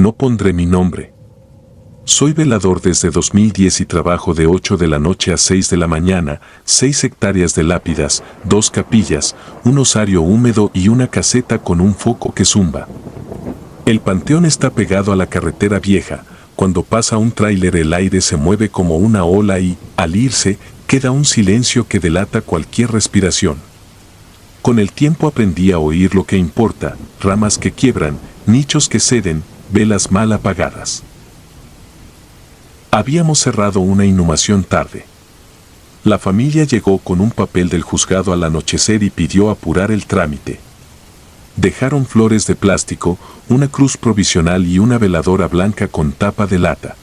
No pondré mi nombre. Soy velador desde 2010 y trabajo de 8 de la noche a 6 de la mañana, 6 hectáreas de lápidas, 2 capillas, un osario húmedo y una caseta con un foco que zumba. El panteón está pegado a la carretera vieja. Cuando pasa un tráiler el aire se mueve como una ola y, al irse, queda un silencio que delata cualquier respiración. Con el tiempo aprendí a oír lo que importa, ramas que quiebran, nichos que ceden, velas mal apagadas. Habíamos cerrado una inhumación tarde. La familia llegó con un papel del juzgado al anochecer y pidió apurar el trámite. Dejaron flores de plástico, una cruz provisional y una veladora blanca con tapa de lata.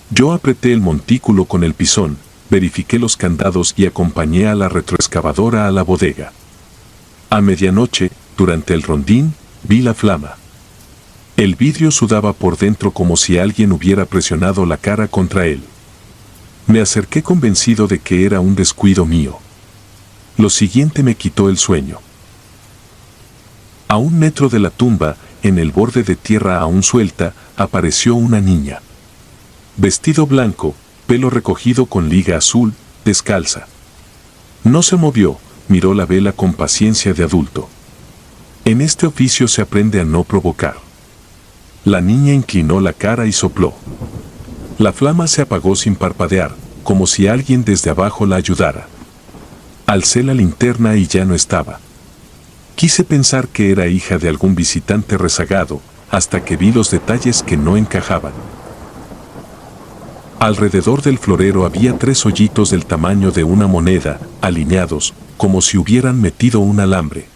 Yo apreté el montículo con el pisón, verifiqué los candados y acompañé a la retroexcavadora a la bodega. A medianoche, durante el rondín, vi la flama. El vidrio sudaba por dentro como si alguien hubiera presionado la cara contra él. Me acerqué convencido de que era un descuido mío. Lo siguiente me quitó el sueño. A 1 metro de la tumba, en el borde de tierra aún suelta, apareció una niña. Vestido blanco, pelo recogido con liga azul, descalza. No se movió, miró la vela con paciencia de adulto. En este oficio se aprende a no provocar. La niña inclinó la cara y sopló. La flama se apagó sin parpadear, como si alguien desde abajo la ayudara. Alcé la linterna y ya no estaba. Quise pensar que era hija de algún visitante rezagado, hasta que vi los detalles que no encajaban. Alrededor del florero había 3 hoyitos del tamaño de una moneda, alineados, como si hubieran metido un alambre.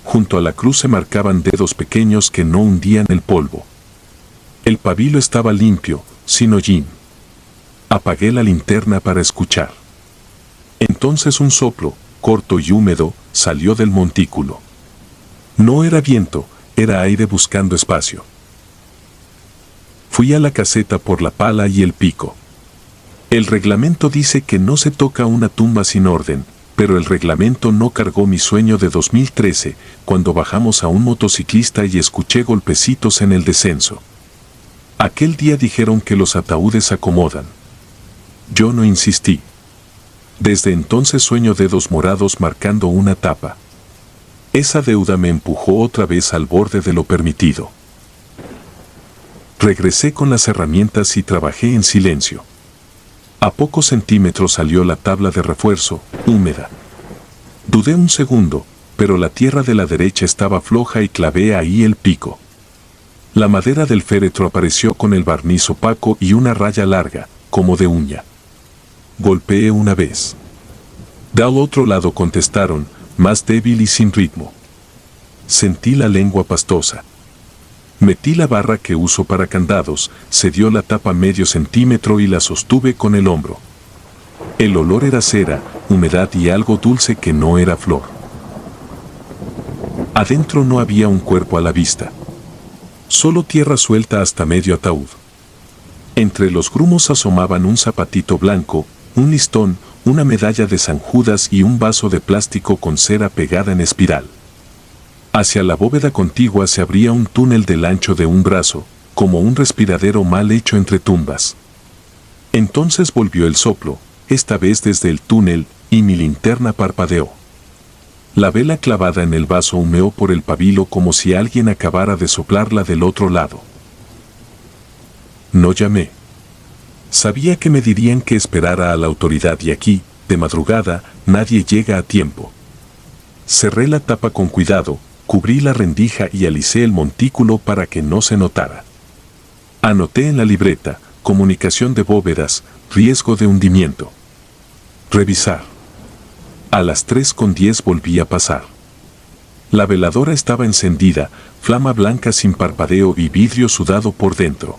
Junto a la cruz se marcaban dedos pequeños que no hundían el polvo. El pabilo estaba limpio, sin hollín. Apagué la linterna para escuchar. Entonces un soplo, corto y húmedo, salió del montículo. No era viento, era aire buscando espacio. Fui a la caseta por la pala y el pico. El reglamento dice que no se toca una tumba sin orden, pero el reglamento no cargó mi sueño de 2013, cuando bajamos a un motociclista y escuché golpecitos en el descenso. Aquel día dijeron que los ataúdes acomodan. Yo no insistí. Desde entonces sueño dedos morados marcando una tapa. Esa deuda me empujó otra vez al borde de lo permitido. Regresé con las herramientas y trabajé en silencio. A pocos centímetros salió la tabla de refuerzo, húmeda. Dudé un segundo, pero la tierra de la derecha estaba floja y clavé ahí el pico. La madera del féretro apareció con el barniz opaco y una raya larga, como de uña. Golpeé una vez. Del otro lado contestaron, más débil y sin ritmo. Sentí la lengua pastosa. Metí la barra que uso para candados, cedió la tapa medio centímetro y la sostuve con el hombro. El olor era cera, humedad y algo dulce que no era flor. Adentro no había un cuerpo a la vista. Solo tierra suelta hasta medio ataúd. Entre los grumos asomaban un zapatito blanco, un listón, una medalla de San Judas y un vaso de plástico con cera pegada en espiral. Hacia la bóveda contigua se abría un túnel del ancho de un brazo, como un respiradero mal hecho entre tumbas. Entonces volvió el soplo, esta vez desde el túnel, y mi linterna parpadeó. La vela clavada en el vaso humeó por el pabilo como si alguien acabara de soplarla del otro lado. No llamé. Sabía que me dirían que esperara a la autoridad y aquí, de madrugada, nadie llega a tiempo. Cerré la tapa con cuidado, cubrí la rendija y alicé el montículo para que no se notara. Anoté en la libreta, comunicación de bóvedas, riesgo de hundimiento. Revisar. A las 3:10 volví a pasar. La veladora estaba encendida, flama blanca sin parpadeo y vidrio sudado por dentro.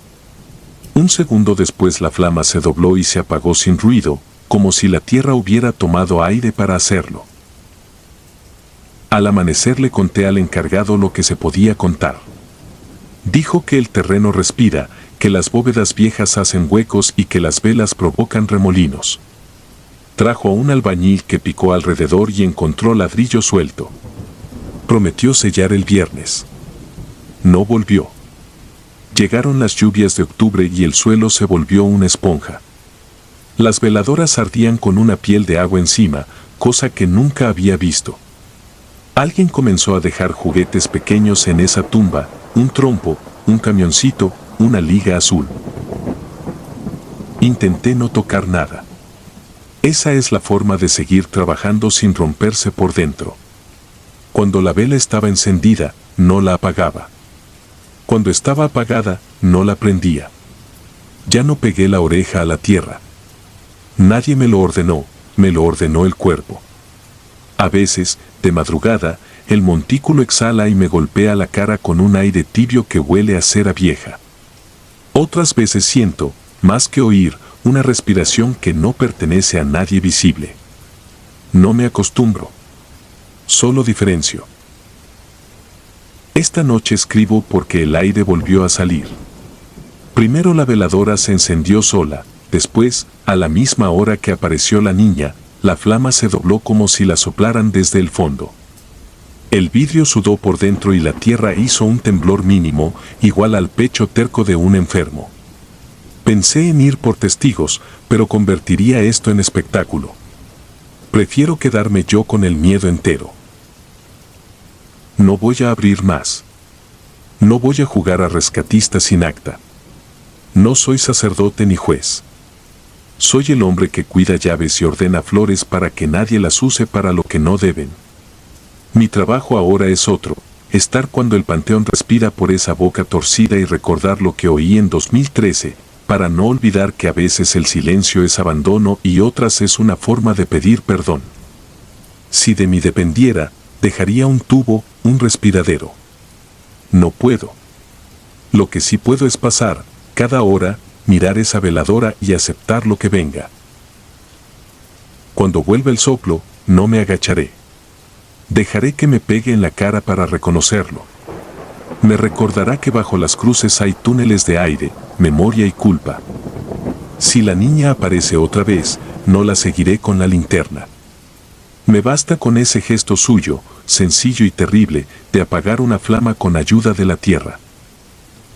Un segundo después la flama se dobló y se apagó sin ruido, como si la tierra hubiera tomado aire para hacerlo. Al amanecer le conté al encargado lo que se podía contar. Dijo que el terreno respira, que las bóvedas viejas hacen huecos y que las velas provocan remolinos. Trajo a un albañil que picó alrededor y encontró ladrillo suelto. Prometió sellar el viernes. No volvió. Llegaron las lluvias de octubre y el suelo se volvió una esponja. Las veladoras ardían con una piel de agua encima, cosa que nunca había visto. Alguien comenzó a dejar juguetes pequeños en esa tumba, un trompo, un camioncito, una liga azul. Intenté no tocar nada. Esa es la forma de seguir trabajando sin romperse por dentro. Cuando la vela estaba encendida, no la apagaba. Cuando estaba apagada, no la prendía. Ya no pegué la oreja a la tierra. Nadie me lo ordenó el cuerpo. A veces, de madrugada, el montículo exhala y me golpea la cara con un aire tibio que huele a cera vieja. Otras veces siento, más que oír, una respiración que no pertenece a nadie visible. No me acostumbro. Solo diferencio. Esta noche escribo porque el aire volvió a salir. Primero la veladora se encendió sola, después, a la misma hora que apareció la niña, la flama se dobló como si la soplaran desde el fondo. El vidrio sudó por dentro y la tierra hizo un temblor mínimo, igual al pecho terco de un enfermo. Pensé en ir por testigos, pero convertiría esto en espectáculo. Prefiero quedarme yo con el miedo entero. No voy a abrir más. No voy a jugar a rescatista sin acta. No soy sacerdote ni juez. Soy el hombre que cuida llaves y ordena flores para que nadie las use para lo que no deben. Mi trabajo ahora es otro, estar cuando el panteón respira por esa boca torcida y recordar lo que oí en 2013, para no olvidar que a veces el silencio es abandono y otras es una forma de pedir perdón. Si de mí dependiera, dejaría un tubo, un respiradero. No puedo. Lo que sí puedo es pasar, cada hora, mirar esa veladora y aceptar lo que venga. Cuando vuelva el soplo, no me agacharé. Dejaré que me pegue en la cara para reconocerlo. Me recordará que bajo las cruces hay túneles de aire, memoria y culpa. Si la niña aparece otra vez, no la seguiré con la linterna. Me basta con ese gesto suyo, sencillo y terrible, de apagar una flama con ayuda de la tierra.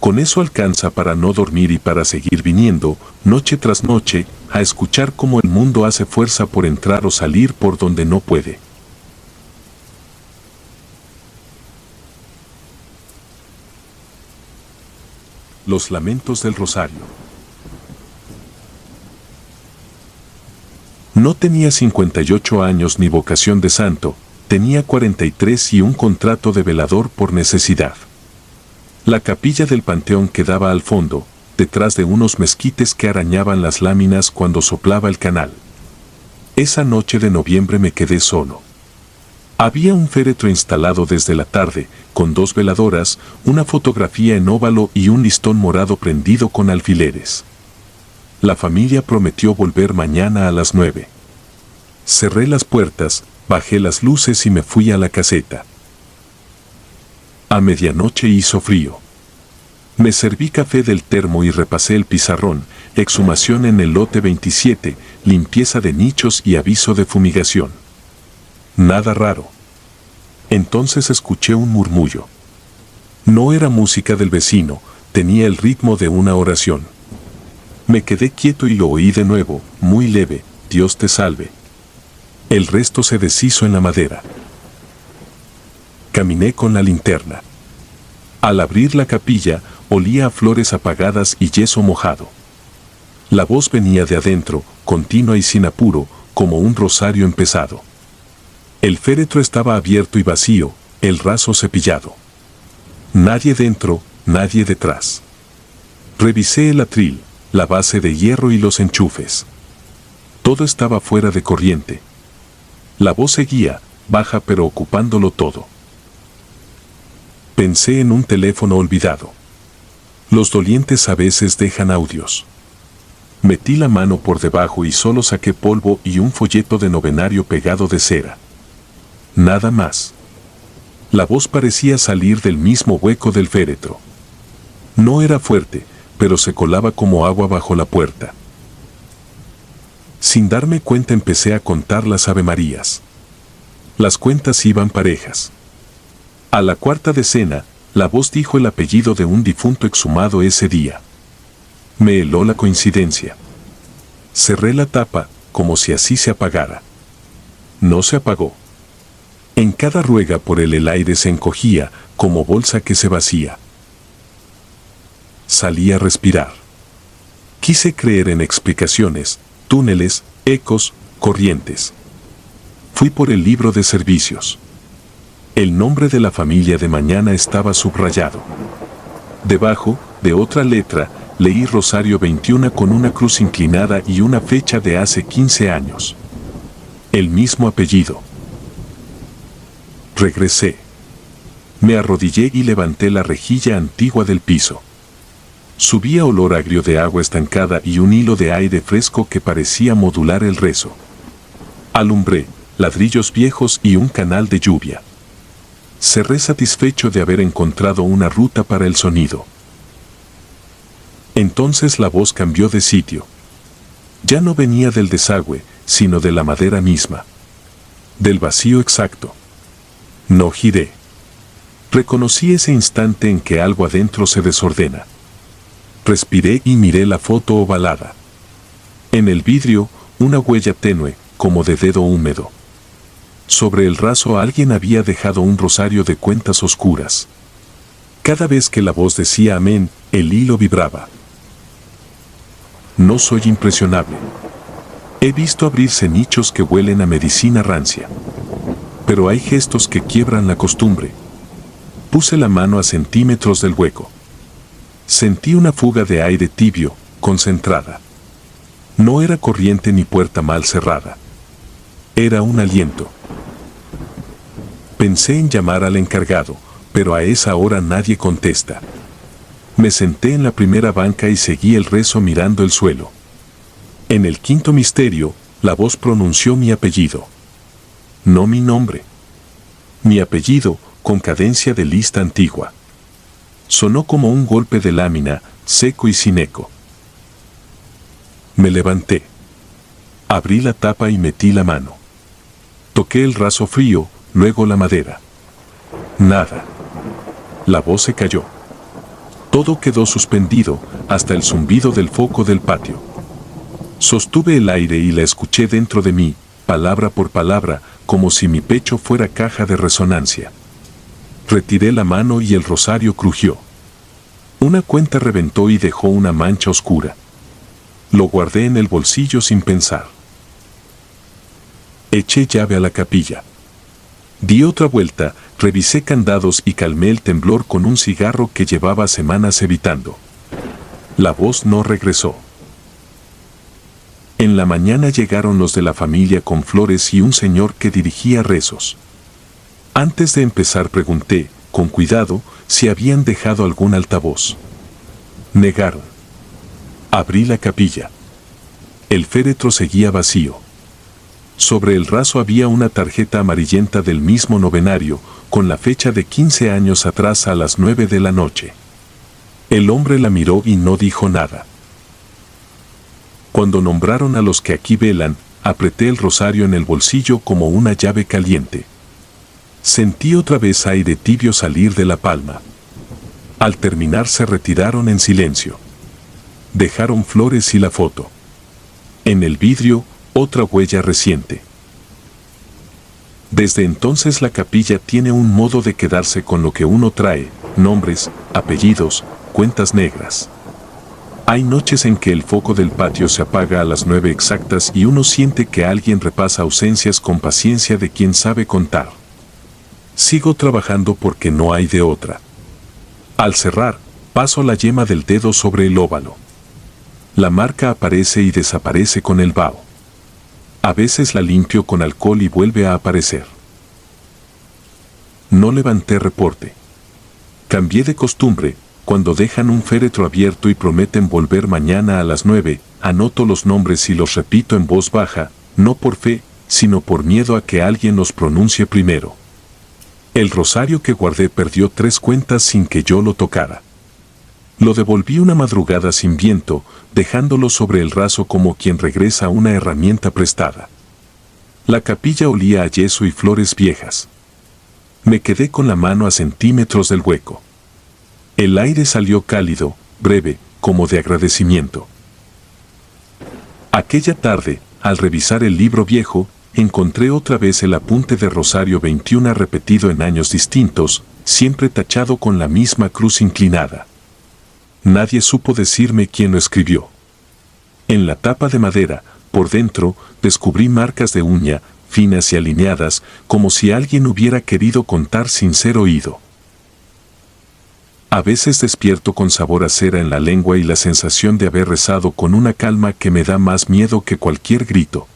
Con eso alcanza para no dormir y para seguir viniendo, noche tras noche, a escuchar cómo el mundo hace fuerza por entrar o salir por donde no puede. Los lamentos del Rosario. No tenía 58 años ni vocación de santo, tenía 43 y un contrato de velador por necesidad. La capilla del panteón quedaba al fondo, detrás de unos mezquites que arañaban las láminas cuando soplaba el canal. Esa noche de noviembre me quedé solo. Había un féretro instalado desde la tarde, con 2 veladoras, una fotografía en óvalo y un listón morado prendido con alfileres. La familia prometió volver mañana a las 9. Cerré las puertas, bajé las luces y me fui a la caseta. A medianoche hizo frío. Me serví café del termo y repasé el pizarrón, exhumación en el lote 27, limpieza de nichos y aviso de fumigación. Nada raro. Entonces escuché un murmullo. No era música del vecino, tenía el ritmo de una oración. Me quedé quieto y lo oí de nuevo, muy leve, Dios te salve. El resto se deshizo en la madera. Caminé con la linterna. Al abrir la capilla, olía a flores apagadas y yeso mojado. La voz venía de adentro, continua y sin apuro, como un rosario empezado. El féretro estaba abierto y vacío, el raso cepillado. Nadie dentro, nadie detrás. Revisé el atril, la base de hierro y los enchufes. Todo estaba fuera de corriente. La voz seguía, baja pero ocupándolo todo. Pensé en un teléfono olvidado. Los dolientes a veces dejan audios. Metí la mano por debajo y solo saqué polvo y un folleto de novenario pegado de cera. Nada más. La voz parecía salir del mismo hueco del féretro. No era fuerte, pero se colaba como agua bajo la puerta. Sin darme cuenta empecé a contar las avemarías. Las cuentas iban parejas. A la cuarta decena, la voz dijo el apellido de un difunto exhumado ese día. Me heló la coincidencia. Cerré la tapa, como si así se apagara. No se apagó. En cada ruega por él el aire se encogía, como bolsa que se vacía. Salí a respirar. Quise creer en explicaciones, túneles, ecos, corrientes. Fui por el libro de servicios. El nombre de la familia de mañana estaba subrayado. Debajo, de otra letra, leí Rosario 21 con una cruz inclinada y una fecha de hace 15 años. El mismo apellido. Regresé. Me arrodillé y levanté la rejilla antigua del piso. Subía olor agrio de agua estancada y un hilo de aire fresco que parecía modular el rezo. Alumbré, ladrillos viejos y un canal de lluvia. Cerré satisfecho de haber encontrado una ruta para el sonido. Entonces la voz cambió de sitio. Ya no venía del desagüe, sino de la madera misma. Del vacío exacto. No giré. Reconocí ese instante en que algo adentro se desordena. Respiré y miré la foto ovalada. En el vidrio, una huella tenue, como de dedo húmedo. Sobre el raso alguien había dejado un rosario de cuentas oscuras. Cada vez que la voz decía amén, el hilo vibraba. No soy impresionable. He visto abrirse nichos que huelen a medicina rancia. Pero hay gestos que quiebran la costumbre. Puse la mano a centímetros del hueco. Sentí una fuga de aire tibio, concentrada. No era corriente ni puerta mal cerrada. Era un aliento. Pensé en llamar al encargado, pero a esa hora nadie contesta. Me senté en la primera banca y seguí el rezo mirando el suelo. En el quinto misterio, la voz pronunció mi apellido. No mi nombre. Mi apellido, con cadencia de lista antigua. Sonó como un golpe de lámina, seco y sin eco. Me levanté. Abrí la tapa y metí la mano. Toqué el raso frío, luego la madera. Nada. La voz se cayó. Todo quedó suspendido, hasta el zumbido del foco del patio. Sostuve el aire y la escuché dentro de mí, palabra por palabra, como si mi pecho fuera caja de resonancia. Retiré la mano y el rosario crujió. Una cuenta reventó y dejó una mancha oscura. Lo guardé en el bolsillo sin pensar. Eché llave a la capilla. Di otra vuelta, revisé candados y calmé el temblor con un cigarro que llevaba semanas evitando. La voz no regresó. En la mañana llegaron los de la familia con flores y un señor que dirigía rezos. Antes de empezar pregunté, con cuidado, si habían dejado algún altavoz. Negaron. Abrí la capilla. El féretro seguía vacío. Sobre el raso había una tarjeta amarillenta del mismo novenario, con la fecha de 15 años atrás a las 9 de la noche. El hombre la miró y no dijo nada. Cuando nombraron a los que aquí velan, apreté el rosario en el bolsillo como una llave caliente. Sentí otra vez aire tibio salir de la palma. Al terminar se retiraron en silencio. Dejaron flores y la foto. En el vidrio, otra huella reciente. Desde entonces la capilla tiene un modo de quedarse con lo que uno trae, nombres, apellidos, cuentas negras. Hay noches en que el foco del patio se apaga a las 9 exactas y uno siente que alguien repasa ausencias con paciencia de quien sabe contar. Sigo trabajando porque no hay de otra. Al cerrar, paso la yema del dedo sobre el óvalo. La marca aparece y desaparece con el vaho. A veces la limpio con alcohol y vuelve a aparecer. No levanté reporte. Cambié de costumbre. Cuando dejan un féretro abierto y prometen volver mañana a las 9, anoto los nombres y los repito en voz baja, no por fe, sino por miedo a que alguien los pronuncie primero. El rosario que guardé perdió 3 cuentas sin que yo lo tocara. Lo devolví una madrugada sin viento, dejándolo sobre el raso como quien regresa una herramienta prestada. La capilla olía a yeso y flores viejas. Me quedé con la mano a centímetros del hueco. El aire salió cálido, breve, como de agradecimiento. Aquella tarde, al revisar el libro viejo, encontré otra vez el apunte de Rosario 21 repetido en años distintos, siempre tachado con la misma cruz inclinada. Nadie supo decirme quién lo escribió. En la tapa de madera, por dentro, descubrí marcas de uña, finas y alineadas, como si alguien hubiera querido contar sin ser oído. A veces despierto con sabor a cera en la lengua y la sensación de haber rezado con una calma que me da más miedo que cualquier grito.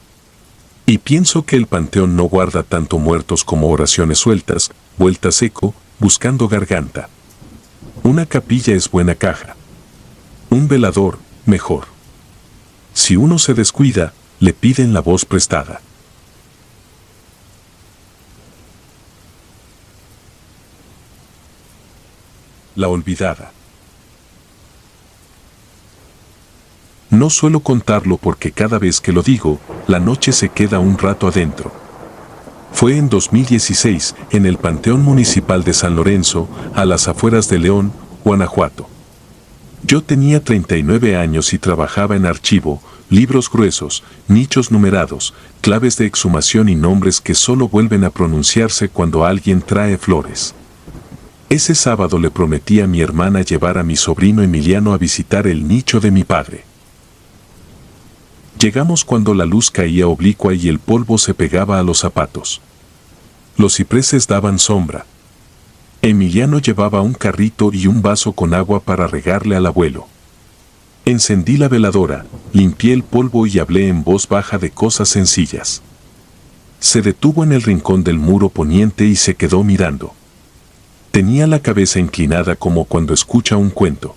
Y pienso que el panteón no guarda tanto muertos como oraciones sueltas, vuelta seco, buscando garganta. Una capilla es buena caja. Un velador, mejor. Si uno se descuida, le piden la voz prestada. La olvidada. No suelo contarlo porque cada vez que lo digo, la noche se queda un rato adentro. Fue en 2016, en el Panteón Municipal de San Lorenzo, a las afueras de León, Guanajuato. Yo tenía 39 años y trabajaba en archivo, libros gruesos, nichos numerados, claves de exhumación y nombres que solo vuelven a pronunciarse cuando alguien trae flores. Ese sábado le prometí a mi hermana llevar a mi sobrino Emiliano a visitar el nicho de mi padre. Llegamos cuando la luz caía oblicua y el polvo se pegaba a los zapatos. Los cipreses daban sombra. Emiliano llevaba un carrito y un vaso con agua para regarle al abuelo. Encendí la veladora, limpié el polvo y hablé en voz baja de cosas sencillas. Se detuvo en el rincón del muro poniente y se quedó mirando. Tenía la cabeza inclinada como cuando escucha un cuento.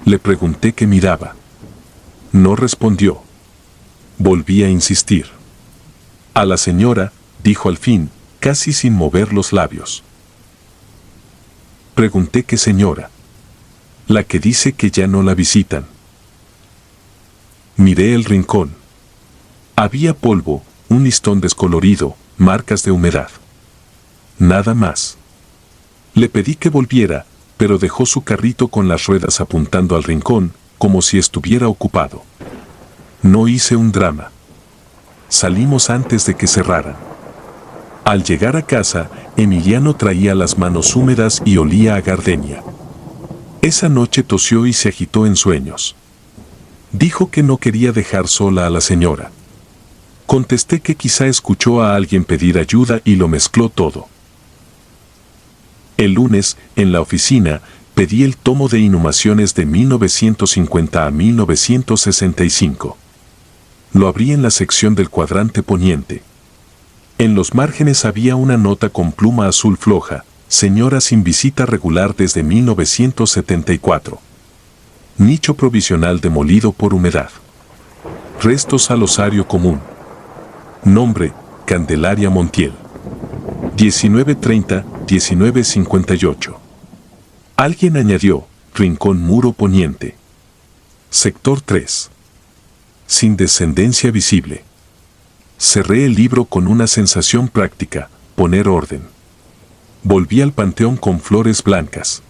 Le pregunté qué miraba. No respondió. Volví a insistir. A la señora, dijo al fin, casi sin mover los labios. Pregunté qué señora. La que dice que ya no la visitan. Miré el rincón. Había polvo, un listón descolorido, marcas de humedad. Nada más. Le pedí que volviera, pero dejó su carrito con las ruedas apuntando al rincón, como si estuviera ocupado. No hice un drama. Salimos antes de que cerraran. Al llegar a casa, Emiliano traía las manos húmedas y olía a gardenia. Esa noche tosió y se agitó en sueños. Dijo que no quería dejar sola a la señora. Contesté que quizá escuchó a alguien pedir ayuda y lo mezcló todo. El lunes, en la oficina, pedí el tomo de inhumaciones de 1950 a 1965. Lo abrí en la sección del cuadrante poniente. En los márgenes había una nota con pluma azul floja, señora sin visita regular desde 1974. Nicho provisional demolido por humedad. Restos al osario común. Nombre, Candelaria Montiel. 1930-1958. Alguien añadió, rincón muro poniente. Sector 3. Sin descendencia visible. Cerré el libro con una sensación práctica, poner orden. Volví al panteón con flores blancas.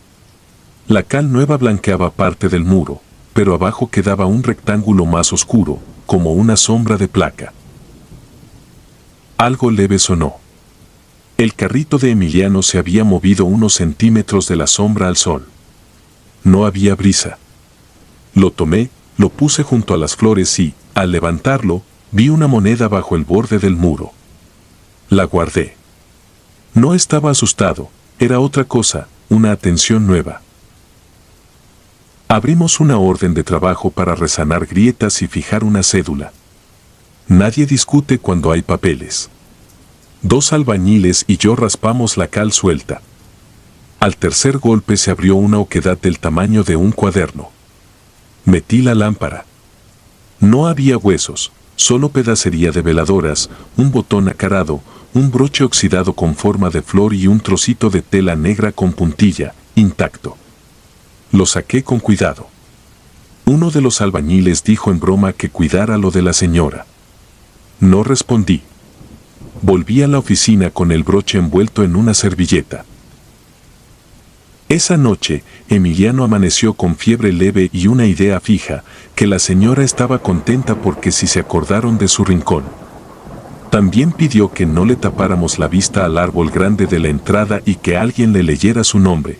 La cal nueva blanqueaba parte del muro, pero abajo quedaba un rectángulo más oscuro, como una sombra de placa. Algo leve sonó. El carrito de Emiliano se había movido unos centímetros de la sombra al sol. No había brisa. Lo tomé, lo puse junto a las flores y, al levantarlo, vi una moneda bajo el borde del muro. La guardé. No estaba asustado, era otra cosa, una atención nueva. Abrimos una orden de trabajo para resanar grietas y fijar una cédula. Nadie discute cuando hay papeles. 2 albañiles y yo raspamos la cal suelta. Al tercer golpe se abrió una oquedad del tamaño de un cuaderno. Metí la lámpara. No había huesos, solo pedacería de veladoras, un botón acarado, un broche oxidado con forma de flor y un trocito de tela negra con puntilla, intacto. Lo saqué con cuidado. Uno de los albañiles dijo en broma que cuidara lo de la señora. No respondí. Volví a la oficina con el broche envuelto en una servilleta. Esa noche, Emiliano amaneció con fiebre leve y una idea fija, que la señora estaba contenta porque si se acordaron de su rincón. También pidió que no le tapáramos la vista al árbol grande de la entrada y que alguien le leyera su nombre.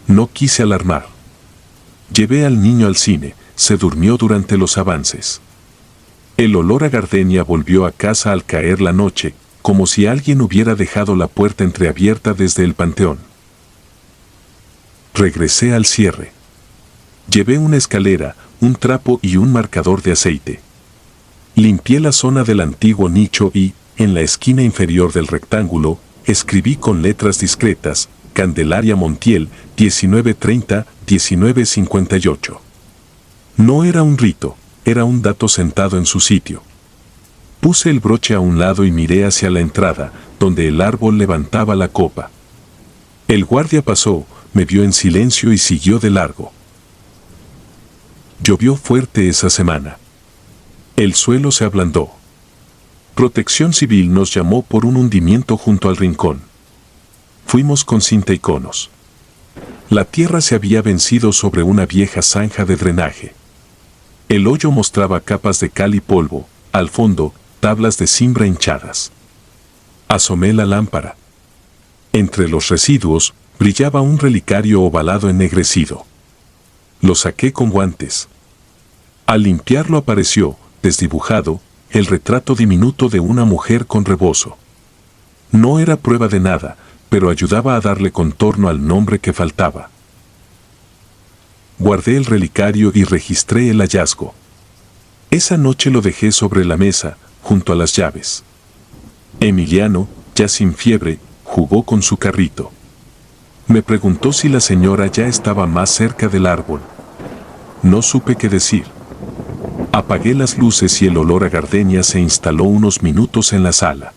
No quise alarmar. Llevé al niño al cine, se durmió durante los avances. El olor a gardenia volvió a casa al caer la noche, como si alguien hubiera dejado la puerta entreabierta desde el panteón. Regresé al cierre. Llevé una escalera, un trapo y un marcador de aceite. Limpié la zona del antiguo nicho y, en la esquina inferior del rectángulo, escribí con letras discretas, Candelaria Montiel, 1930-1958. No era un rito, era un dato sentado en su sitio. Puse el broche a un lado y miré hacia la entrada, donde el árbol levantaba la copa. El guardia pasó, me vio en silencio y siguió de largo. Llovió fuerte esa semana. El suelo se ablandó. Protección Civil nos llamó por un hundimiento junto al rincón. Fuimos con cinta y conos. La tierra se había vencido sobre una vieja zanja de drenaje. El hoyo mostraba capas de cal y polvo, al fondo, tablas de cimbra hinchadas. Asomé la lámpara. Entre los residuos, brillaba un relicario ovalado ennegrecido. Lo saqué con guantes. Al limpiarlo apareció, desdibujado, el retrato diminuto de una mujer con rebozo. No era prueba de nada, pero ayudaba a darle contorno al nombre que faltaba. Guardé el relicario y registré el hallazgo. Esa noche lo dejé sobre la mesa, junto a las llaves. Emiliano, ya sin fiebre, jugó con su carrito. Me preguntó si la señora ya estaba más cerca del árbol. No supe qué decir. Apagué las luces y el olor a gardenia se instaló unos minutos en la sala.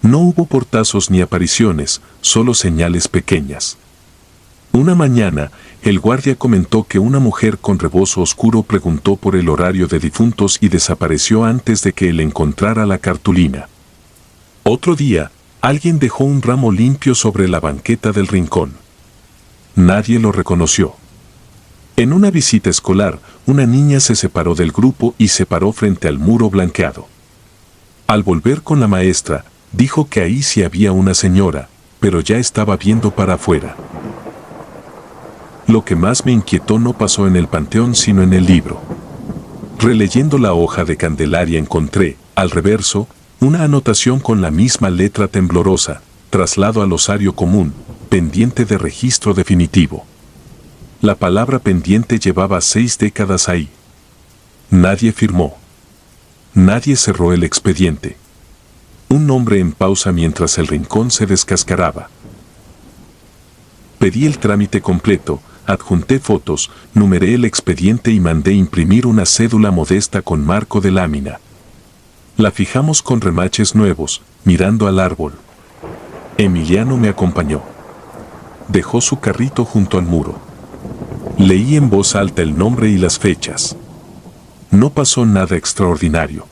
No hubo portazos ni apariciones, solo señales pequeñas. Una mañana, el guardia comentó que una mujer con rebozo oscuro preguntó por el horario de difuntos y desapareció antes de que él encontrara la cartulina. Otro día, alguien dejó un ramo limpio sobre la banqueta del rincón. Nadie lo reconoció. En una visita escolar, una niña se separó del grupo y se paró frente al muro blanqueado. Al volver con la maestra, dijo que ahí sí había una señora, pero ya estaba viendo para afuera. Lo que más me inquietó no pasó en el panteón sino en el libro. Releyendo la hoja de Candelaria encontré, al reverso, una anotación con la misma letra temblorosa, traslado al osario común, pendiente de registro definitivo. La palabra pendiente llevaba 6 décadas ahí. Nadie firmó. Nadie cerró el expediente. Un nombre en pausa mientras el rincón se descascaraba. Pedí el trámite completo, adjunté fotos, numeré el expediente y mandé imprimir una cédula modesta con marco de lámina. La fijamos con remaches nuevos, mirando al árbol. Emiliano me acompañó. Dejó su carrito junto al muro. Leí en voz alta el nombre y las fechas. No pasó nada extraordinario.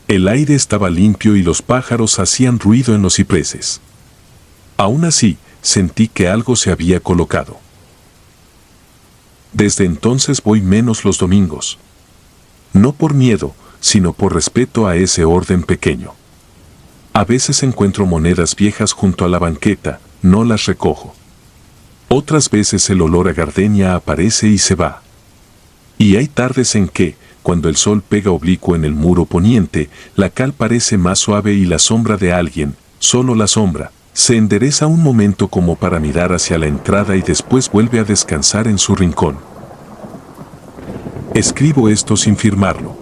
El aire estaba limpio y los pájaros hacían ruido en los cipreses. Aún así, sentí que algo se había colocado. Desde entonces voy menos los domingos. No por miedo, sino por respeto a ese orden pequeño. A veces encuentro monedas viejas junto a la banqueta, no las recojo. Otras veces el olor a gardenia aparece y se va. Y hay tardes en que, cuando el sol pega oblicuo en el muro poniente, la cal parece más suave y la sombra de alguien, solo la sombra, se endereza un momento como para mirar hacia la entrada y después vuelve a descansar en su rincón. Escribo esto sin firmarlo.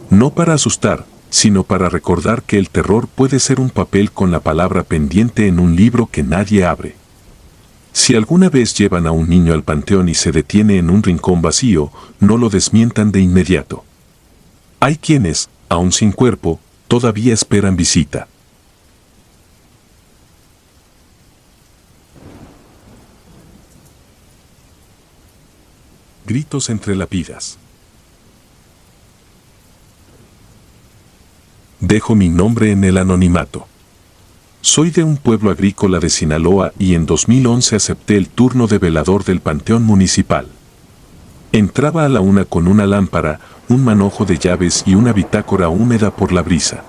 No para asustar, sino para recordar que el terror puede ser un papel con la palabra pendiente en un libro que nadie abre. Si alguna vez llevan a un niño al panteón y se detiene en un rincón vacío, no lo desmientan de inmediato. Hay quienes, aún sin cuerpo, todavía esperan visita. Gritos entre lapidas. Dejo mi nombre en el anonimato. Soy de un pueblo agrícola de Sinaloa y en 2011 acepté el turno de velador del Panteón Municipal. Entraba a la 1 con una lámpara, un manojo de llaves y una bitácora húmeda por la brisa.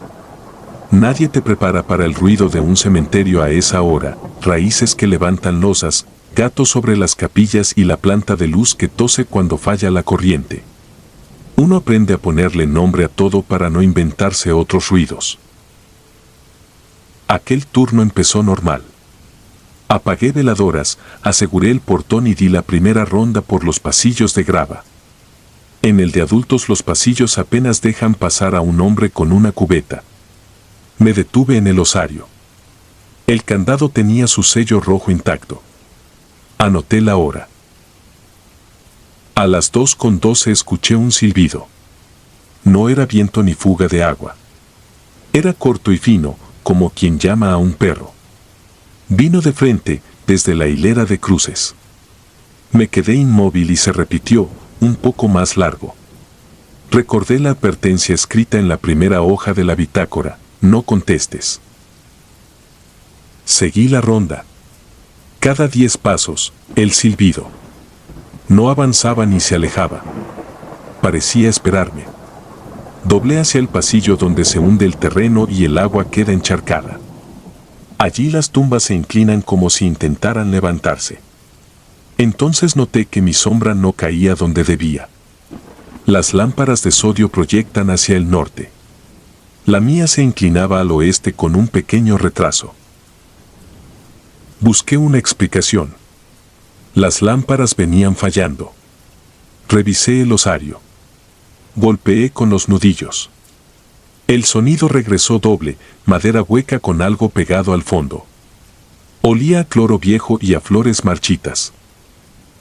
Nadie te prepara para el ruido de un cementerio a esa hora, raíces que levantan losas, gatos sobre las capillas y la planta de luz que tose cuando falla la corriente. Uno aprende a ponerle nombre a todo para no inventarse otros ruidos. Aquel turno empezó normal. Apagué veladoras, aseguré el portón y di la primera ronda por los pasillos de grava. En el de adultos los pasillos apenas dejan pasar a un hombre con una cubeta. Me detuve en el osario. El candado tenía su sello rojo intacto. Anoté la hora. A las 2:12 escuché un silbido. No era viento ni fuga de agua. Era corto y fino, como quien llama a un perro. Vino de frente, desde la hilera de cruces. Me quedé inmóvil y se repitió, un poco más largo. Recordé la advertencia escrita en la primera hoja de la bitácora, no contestes. Seguí la ronda. Cada 10 pasos, el silbido. No avanzaba ni se alejaba. Parecía esperarme. Doblé hacia el pasillo donde se hunde el terreno y el agua queda encharcada. Allí las tumbas se inclinan como si intentaran levantarse. Entonces noté que mi sombra no caía donde debía. Las lámparas de sodio proyectan hacia el norte. La mía se inclinaba al oeste con un pequeño retraso. Busqué una explicación. Las lámparas venían fallando. Revisé el osario. Golpeé con los nudillos. El sonido regresó doble, madera hueca con algo pegado al fondo. Olía a cloro viejo y a flores marchitas.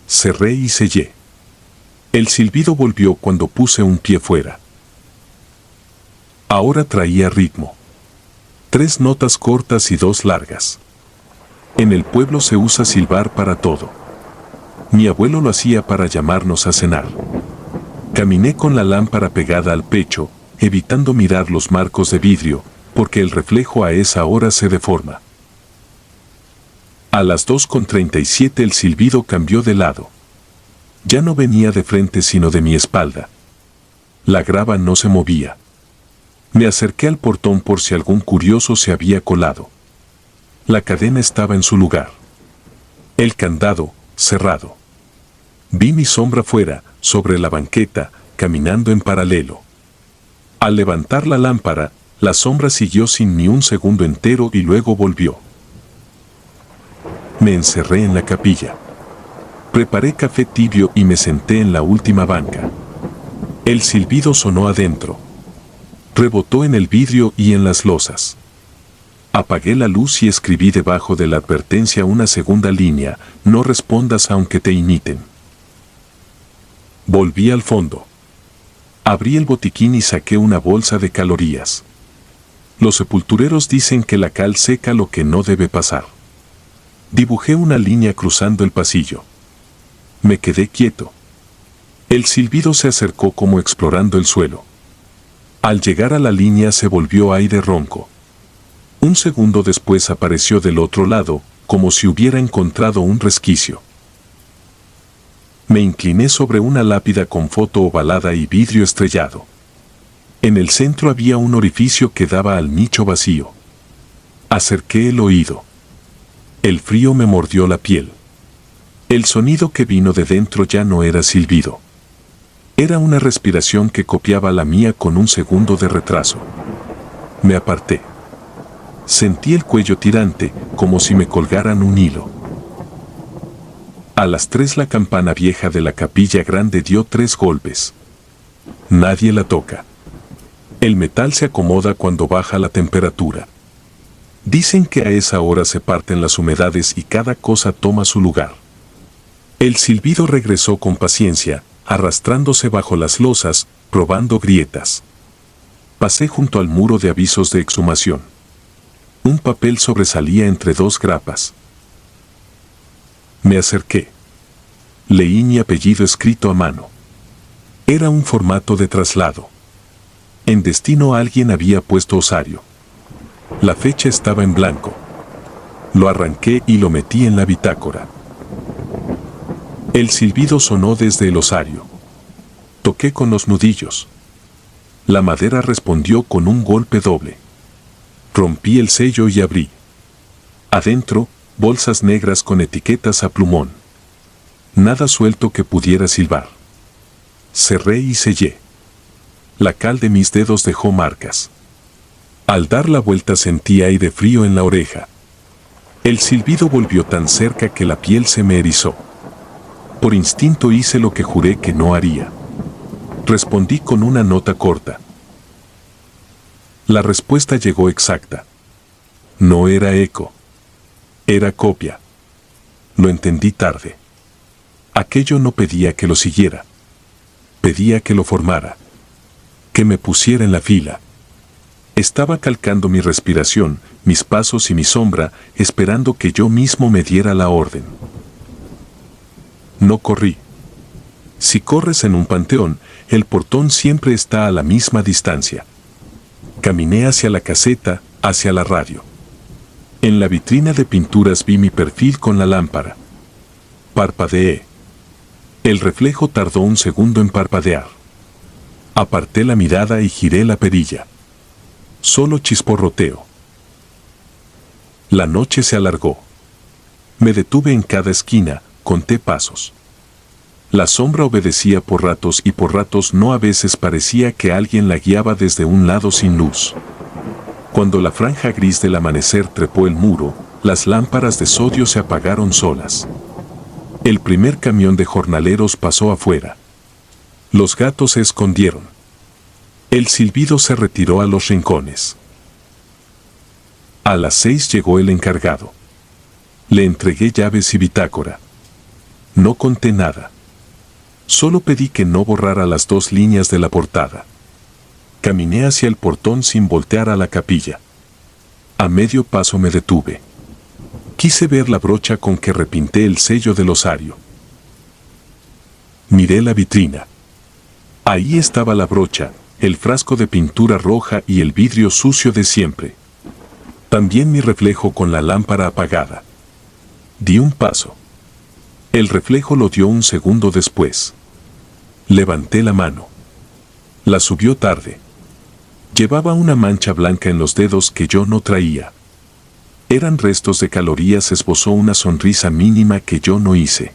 Cerré y sellé. El silbido volvió cuando puse un pie fuera. Ahora traía ritmo. 3 notas cortas y 2 largas. En el pueblo se usa silbar para todo. Mi abuelo lo hacía para llamarnos a cenar. Caminé con la lámpara pegada al pecho, evitando mirar los marcos de vidrio, porque el reflejo a esa hora se deforma. A las 2:37 el silbido cambió de lado. Ya no venía de frente sino de mi espalda. La grava no se movía. Me acerqué al portón por si algún curioso se había colado. La cadena estaba en su lugar. El candado, cerrado. Vi mi sombra fuera, sobre la banqueta, caminando en paralelo. Al levantar la lámpara, la sombra siguió sin ni un segundo entero y luego volvió. Me encerré en la capilla. Preparé café tibio y me senté en la última banca. El silbido sonó adentro. Rebotó en el vidrio y en las losas. Apagué la luz y escribí debajo de la advertencia una segunda línea: no respondas aunque te imiten. Volví al fondo. Abrí el botiquín y saqué una bolsa de calorías. Los sepultureros dicen que la cal seca lo que no debe pasar. Dibujé una línea cruzando el pasillo. Me quedé quieto. El silbido se acercó como explorando el suelo. Al llegar a la línea se volvió aire ronco. Un segundo después apareció del otro lado, como si hubiera encontrado un resquicio. Me incliné sobre una lápida con foto ovalada y vidrio estrellado. En el centro había un orificio que daba al nicho vacío. Acerqué el oído. El frío me mordió la piel. El sonido que vino de dentro ya no era silbido. Era una respiración que copiaba la mía con un segundo de retraso. Me aparté. Sentí el cuello tirante, como si me colgaran un hilo. A las 3 la campana vieja de la capilla grande dio 3 golpes. Nadie la toca. El metal se acomoda cuando baja la temperatura. Dicen que a esa hora se parten las humedades y cada cosa toma su lugar. El silbido regresó con paciencia, arrastrándose bajo las losas, probando grietas. Pasé junto al muro de avisos de exhumación. Un papel sobresalía entre 2 grapas. Me acerqué. Leí mi apellido escrito a mano. Era un formato de traslado. En destino alguien había puesto osario. La fecha estaba en blanco. Lo arranqué y lo metí en la bitácora. El silbido sonó desde el osario. Toqué con los nudillos. La madera respondió con un golpe doble. Rompí el sello y abrí. Adentro, bolsas negras con etiquetas a plumón. Nada suelto que pudiera silbar. Cerré y sellé. La cal de mis dedos dejó marcas. Al dar la vuelta sentí aire frío en la oreja. El silbido volvió tan cerca que la piel se me erizó. Por instinto hice lo que juré que no haría. Respondí con una nota corta. La respuesta llegó exacta. No era eco. Era copia. Lo entendí tarde. Aquello no pedía que lo siguiera. Pedía que lo formara. Que me pusiera en la fila. Estaba calcando mi respiración, mis pasos y mi sombra, esperando que yo mismo me diera la orden. No corrí. Si corres en un panteón, el portón siempre está a la misma distancia. Caminé hacia la caseta, hacia la radio. En la vitrina de pinturas vi mi perfil con la lámpara. Parpadeé. El reflejo tardó un segundo en parpadear. Aparté la mirada y giré la perilla. Solo chisporroteo. La noche se alargó. Me detuve en cada esquina, conté pasos. La sombra obedecía por ratos y por ratos no, a veces parecía que alguien la guiaba desde un lado sin luz. Cuando la franja gris del amanecer trepó el muro, las lámparas de sodio se apagaron solas. El primer camión de jornaleros pasó afuera. Los gatos se escondieron. El silbido se retiró a los rincones. A las 6 llegó el encargado. Le entregué llaves y bitácora. No conté nada. Solo pedí que no borrara las 2 líneas de la portada. Caminé hacia el portón sin voltear a la capilla. A medio paso me detuve. Quise ver la brocha con que repinté el sello del osario. Miré la vitrina. Ahí estaba la brocha, el frasco de pintura roja y el vidrio sucio de siempre. También mi reflejo con la lámpara apagada. Di un paso. El reflejo lo dio un segundo después. Levanté la mano. La subió tarde. Llevaba una mancha blanca en los dedos que yo no traía. Eran restos de calorías. Esbozó una sonrisa mínima que yo no hice.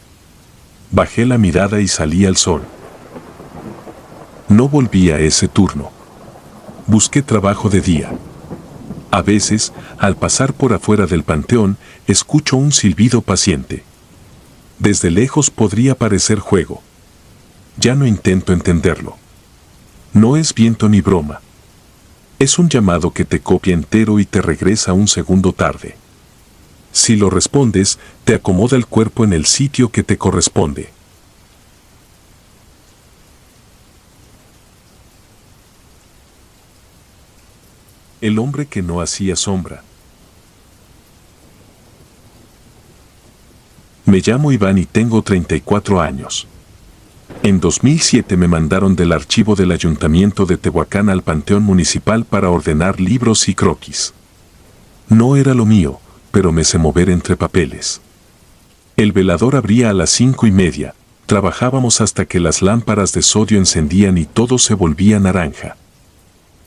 Bajé la mirada y salí al sol. No volví a ese turno. Busqué trabajo de día. A veces, al pasar por afuera del panteón, escucho un silbido paciente. Desde lejos podría parecer juego. Ya no intento entenderlo. No es viento ni broma. Es un llamado que te copia entero y te regresa un segundo tarde. Si lo respondes, te acomoda el cuerpo en el sitio que te corresponde. El hombre que no hacía sombra. Me llamo Iván y tengo 34 años. En 2007 me mandaron del archivo del Ayuntamiento de Tehuacán al Panteón Municipal para ordenar libros y croquis. No era lo mío, pero me sé mover entre papeles. El velador abría a las 5:30, trabajábamos hasta que las lámparas de sodio encendían y todo se volvía naranja.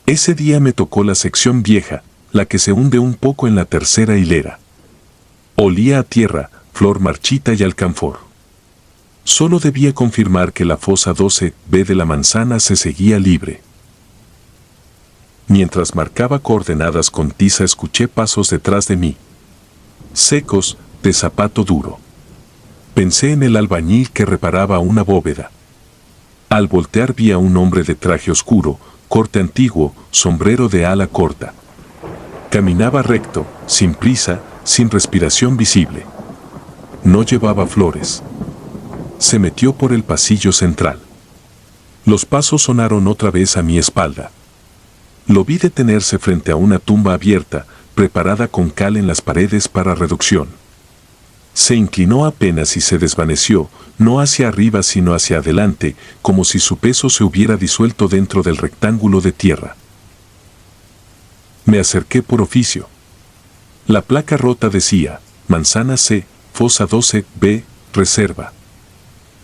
Ese día me tocó la sección vieja, la que se hunde un poco en la tercera hilera. Olía a tierra, flor marchita y alcanfor. Solo debía confirmar que la fosa 12B de la manzana se seguía libre. Mientras marcaba coordenadas con tiza escuché pasos detrás de mí. Secos, de zapato duro. Pensé en el albañil que reparaba una bóveda. Al voltear vi a un hombre de traje oscuro, corte antiguo, sombrero de ala corta. Caminaba recto, sin prisa, sin respiración visible. No llevaba flores. Se metió por el pasillo central. Los pasos sonaron otra vez a mi espalda. Lo vi detenerse frente a una tumba abierta, preparada con cal en las paredes para reducción. Se inclinó apenas y se desvaneció, no hacia arriba sino hacia adelante, como si su peso se hubiera disuelto dentro del rectángulo de tierra. Me acerqué por oficio. La placa rota decía: manzana C, fosa 12B, reserva.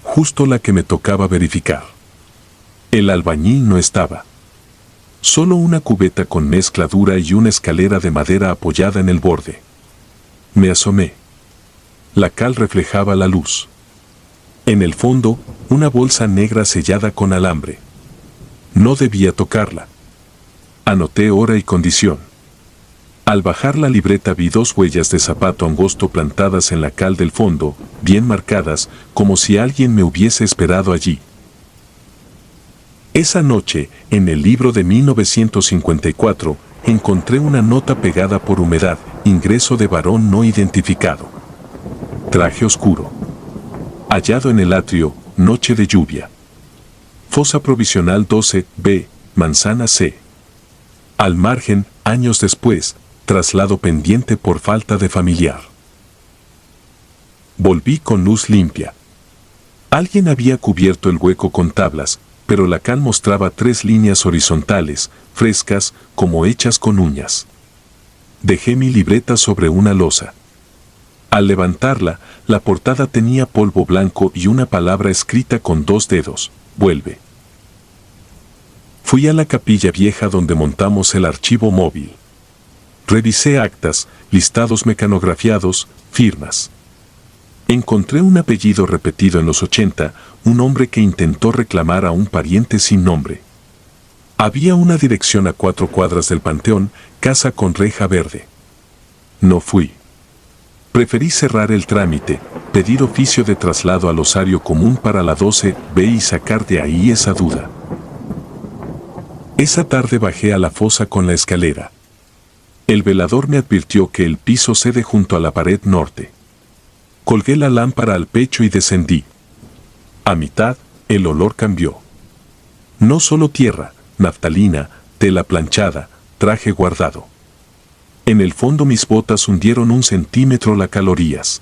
Justo la que me tocaba verificar. El albañil no estaba. Solo una cubeta con mezcla dura y una escalera de madera apoyada en el borde. Me asomé. La cal reflejaba la luz. En el fondo, una bolsa negra sellada con alambre. No debía tocarla. Anoté hora y condición. Al bajar la libreta vi 2 huellas de zapato angosto plantadas en la cal del fondo, bien marcadas, como si alguien me hubiese esperado allí. Esa noche, en el libro de 1954, encontré una nota pegada por humedad, ingreso de varón no identificado. Traje oscuro. Hallado en el atrio, noche de lluvia. Fosa provisional 12B, manzana C. Al margen, años después, traslado pendiente por falta de familiar. Volví con luz limpia. Alguien había cubierto el hueco con tablas, pero la cal mostraba 3 líneas horizontales, frescas, como hechas con uñas. Dejé mi libreta sobre una losa. Al levantarla, la portada tenía polvo blanco y una palabra escrita con 2 dedos: vuelve. Fui a la capilla vieja donde montamos el archivo móvil. Revisé actas, listados mecanografiados, firmas. Encontré un apellido repetido en los 80, un hombre que intentó reclamar a un pariente sin nombre. Había una dirección a 4 cuadras del panteón, casa con reja verde. No fui. Preferí cerrar el trámite, pedir oficio de traslado al osario común para la 12B y sacar de ahí esa duda. Esa tarde bajé a la fosa con la escalera. El velador me advirtió que el piso cede junto a la pared norte. Colgué la lámpara al pecho y descendí. A mitad, el olor cambió. No solo tierra, naftalina, tela planchada, traje guardado. En el fondo mis botas hundieron 1 centímetro las calorías.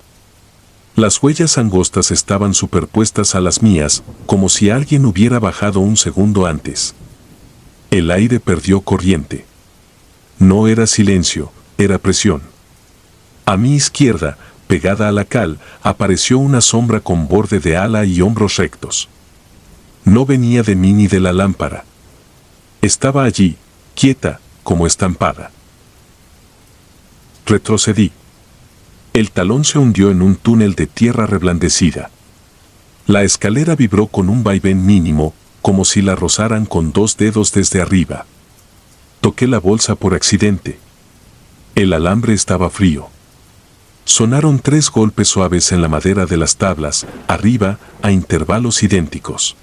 Las huellas angostas estaban superpuestas a las mías, como si alguien hubiera bajado 1 segundo antes. El aire perdió corriente. No era silencio, era presión. A mi izquierda, pegada a la cal, apareció una sombra con borde de ala y hombros rectos. No venía de mí ni de la lámpara. Estaba allí, quieta, como estampada. Retrocedí. El talón se hundió en un túnel de tierra reblandecida. La escalera vibró con un vaivén mínimo, como si la rozaran con 2 dedos desde arriba. Toqué la bolsa por accidente. El alambre estaba frío. Sonaron 3 golpes suaves en la madera de las tablas, arriba, a intervalos idénticos.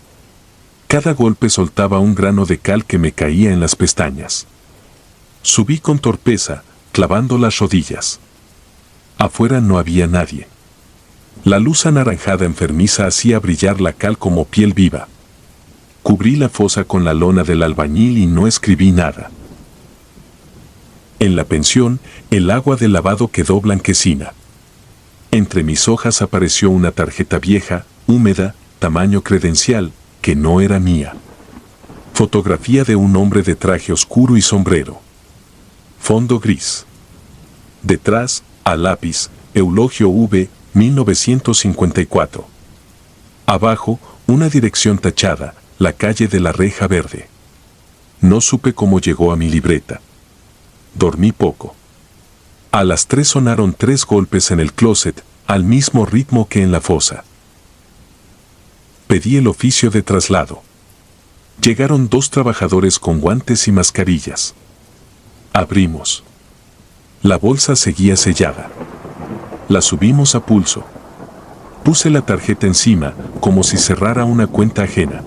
Cada golpe soltaba un grano de cal que me caía en las pestañas. Subí con torpeza, clavando las rodillas. Afuera no había nadie. La luz anaranjada enfermiza hacía brillar la cal como piel viva. Cubrí la fosa con la lona del albañil y no escribí nada. En la pensión, el agua del lavado quedó blanquecina. Entre mis hojas apareció una tarjeta vieja, húmeda, tamaño credencial, que no era mía. Fotografía de un hombre de traje oscuro y sombrero. Fondo gris. Detrás, a lápiz, Eulogio V, 1954. Abajo, una dirección tachada, la calle de la Reja Verde. No supe cómo llegó a mi libreta. Dormí poco. A las 3 sonaron 3 golpes en el closet, al mismo ritmo que en la fosa. Pedí el oficio de traslado. Llegaron 2 trabajadores con guantes y mascarillas. Abrimos. La bolsa seguía sellada. La subimos a pulso. Puse la tarjeta encima, como si cerrara una cuenta ajena.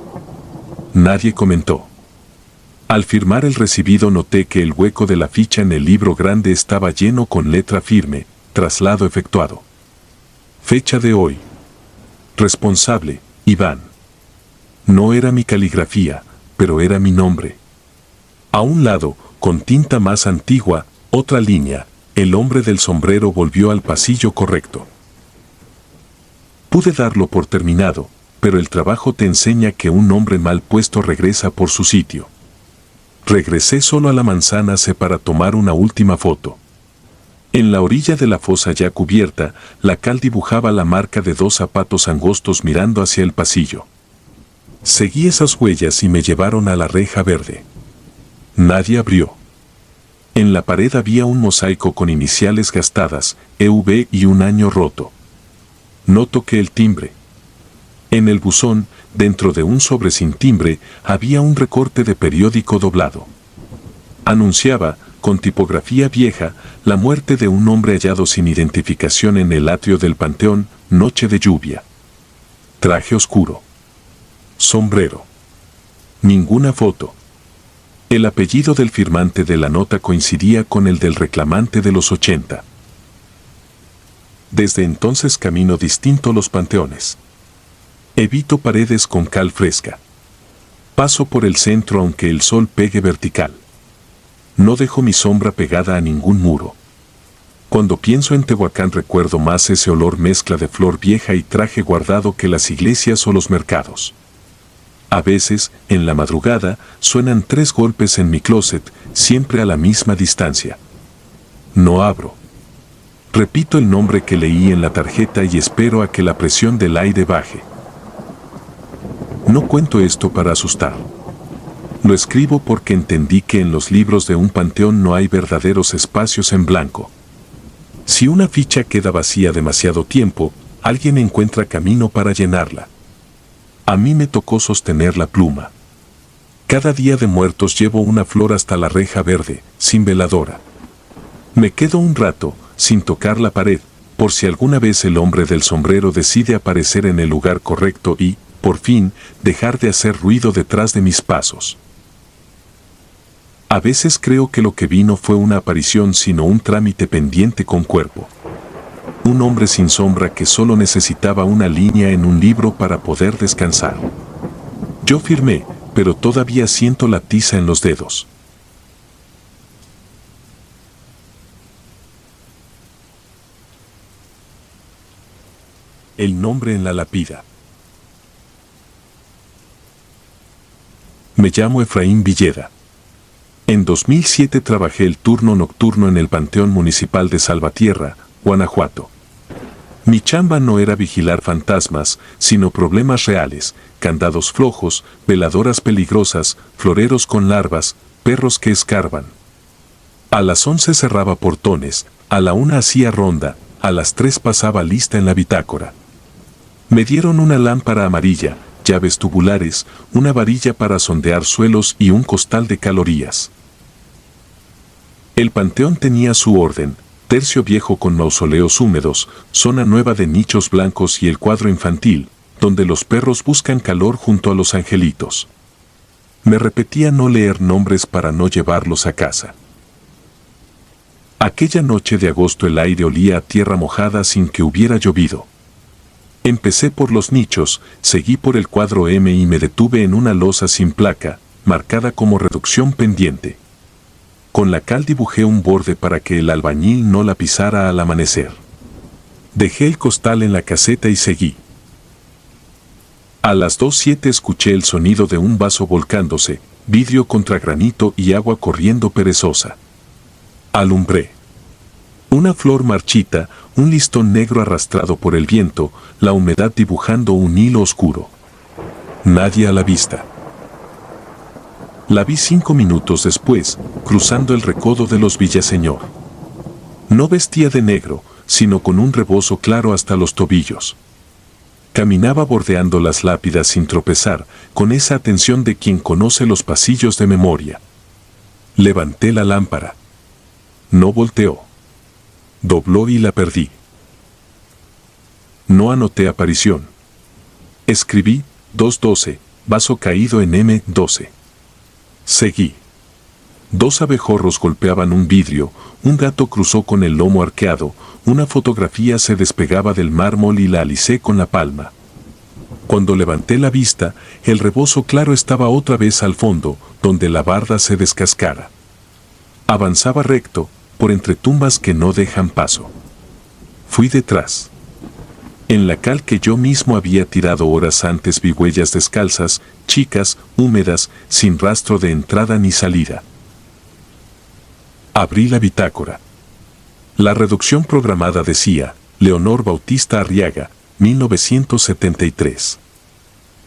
Nadie comentó. Al firmar el recibido noté que el hueco de la ficha en el libro grande estaba lleno con letra firme, traslado efectuado. Fecha de hoy. Responsable, Iván. No era mi caligrafía, pero era mi nombre. A un lado, con tinta más antigua, otra línea, el hombre del sombrero volvió al pasillo correcto. Pude darlo por terminado, pero el trabajo te enseña que un hombre mal puesto regresa por su sitio. Regresé solo a la manzana C para tomar una última foto. En la orilla de la fosa ya cubierta, la cal dibujaba la marca de 2 zapatos angostos mirando hacia el pasillo. Seguí esas huellas y me llevaron a la reja verde. Nadie abrió. En la pared había un mosaico con iniciales gastadas, EV y un año roto. No toqué el timbre. En el buzón, dentro de un sobre sin timbre, había un recorte de periódico doblado. Anunciaba, con tipografía vieja, la muerte de un hombre hallado sin identificación en el atrio del panteón, noche de lluvia. Traje oscuro. Sombrero. Ninguna foto. El apellido del firmante de la nota coincidía con el del reclamante de los 80. Desde entonces camino distinto los panteones. Evito paredes con cal fresca. Paso por el centro aunque el sol pegue vertical. No dejo mi sombra pegada a ningún muro. Cuando pienso en Tehuacán recuerdo más ese olor mezcla de flor vieja y traje guardado que las iglesias o los mercados. A veces, en la madrugada, suenan 3 golpes en mi closet, siempre a la misma distancia. No abro. Repito el nombre que leí en la tarjeta y espero a que la presión del aire baje. No cuento esto para asustar. Lo escribo porque entendí que en los libros de un panteón no hay verdaderos espacios en blanco. Si una ficha queda vacía demasiado tiempo, alguien encuentra camino para llenarla. A mí me tocó sostener la pluma. Cada día de muertos llevo una flor hasta la reja verde, sin veladora. Me quedo un rato, sin tocar la pared, por si alguna vez el hombre del sombrero decide aparecer en el lugar correcto y, por fin, dejar de hacer ruido detrás de mis pasos. A veces creo que lo que vino fue una aparición sino un trámite pendiente con cuerpo. Un hombre sin sombra que solo necesitaba una línea en un libro para poder descansar. Yo firmé, pero todavía siento la tiza en los dedos. El nombre en la lápida. Me llamo Efraín Villeda. En 2007 trabajé el turno nocturno en el Panteón Municipal de Salvatierra, Guanajuato. Mi chamba no era vigilar fantasmas, sino problemas reales, candados flojos, veladoras peligrosas, floreros con larvas, perros que escarban. A las 11 cerraba portones, a la 1 hacía ronda, a las 3 pasaba lista en la bitácora. Me dieron una lámpara amarilla, llaves tubulares, una varilla para sondear suelos y un costal de calorías. El panteón tenía su orden, tercio viejo con mausoleos húmedos, zona nueva de nichos blancos y el cuadro infantil, donde los perros buscan calor junto a los angelitos. Me repetía no leer nombres para no llevarlos a casa. Aquella noche de agosto el aire olía a tierra mojada sin que hubiera llovido. Empecé por los nichos, seguí por el cuadro M y me detuve en una losa sin placa, marcada como reducción pendiente. Con la cal dibujé un borde para que el albañil no la pisara al amanecer. Dejé el costal en la caseta y seguí. A las 2:07 escuché el sonido de un vaso volcándose, vidrio contra granito y agua corriendo perezosa. Alumbré. Una flor marchita, un listón negro arrastrado por el viento, la humedad dibujando un hilo oscuro. Nadie a la vista. La vi 5 minutos después, cruzando el recodo de los Villaseñor. No vestía de negro, sino con un rebozo claro hasta los tobillos. Caminaba bordeando las lápidas sin tropezar, con esa atención de quien conoce los pasillos de memoria. Levanté la lámpara. No volteó. Dobló y la perdí. No anoté aparición. Escribí, 2:12, vaso caído en M12. Seguí. 2 abejorros golpeaban un vidrio, un gato cruzó con el lomo arqueado, una fotografía se despegaba del mármol y la alicé con la palma. Cuando levanté la vista, el rebozo claro estaba otra vez al fondo, donde la barda se descascara. Avanzaba recto, por entre tumbas que no dejan paso. Fui detrás. En la cal que yo mismo había tirado horas antes vi huellas descalzas, chicas, húmedas, sin rastro de entrada ni salida. Abrí la bitácora. La reducción programada decía, Leonor Bautista Arriaga, 1973.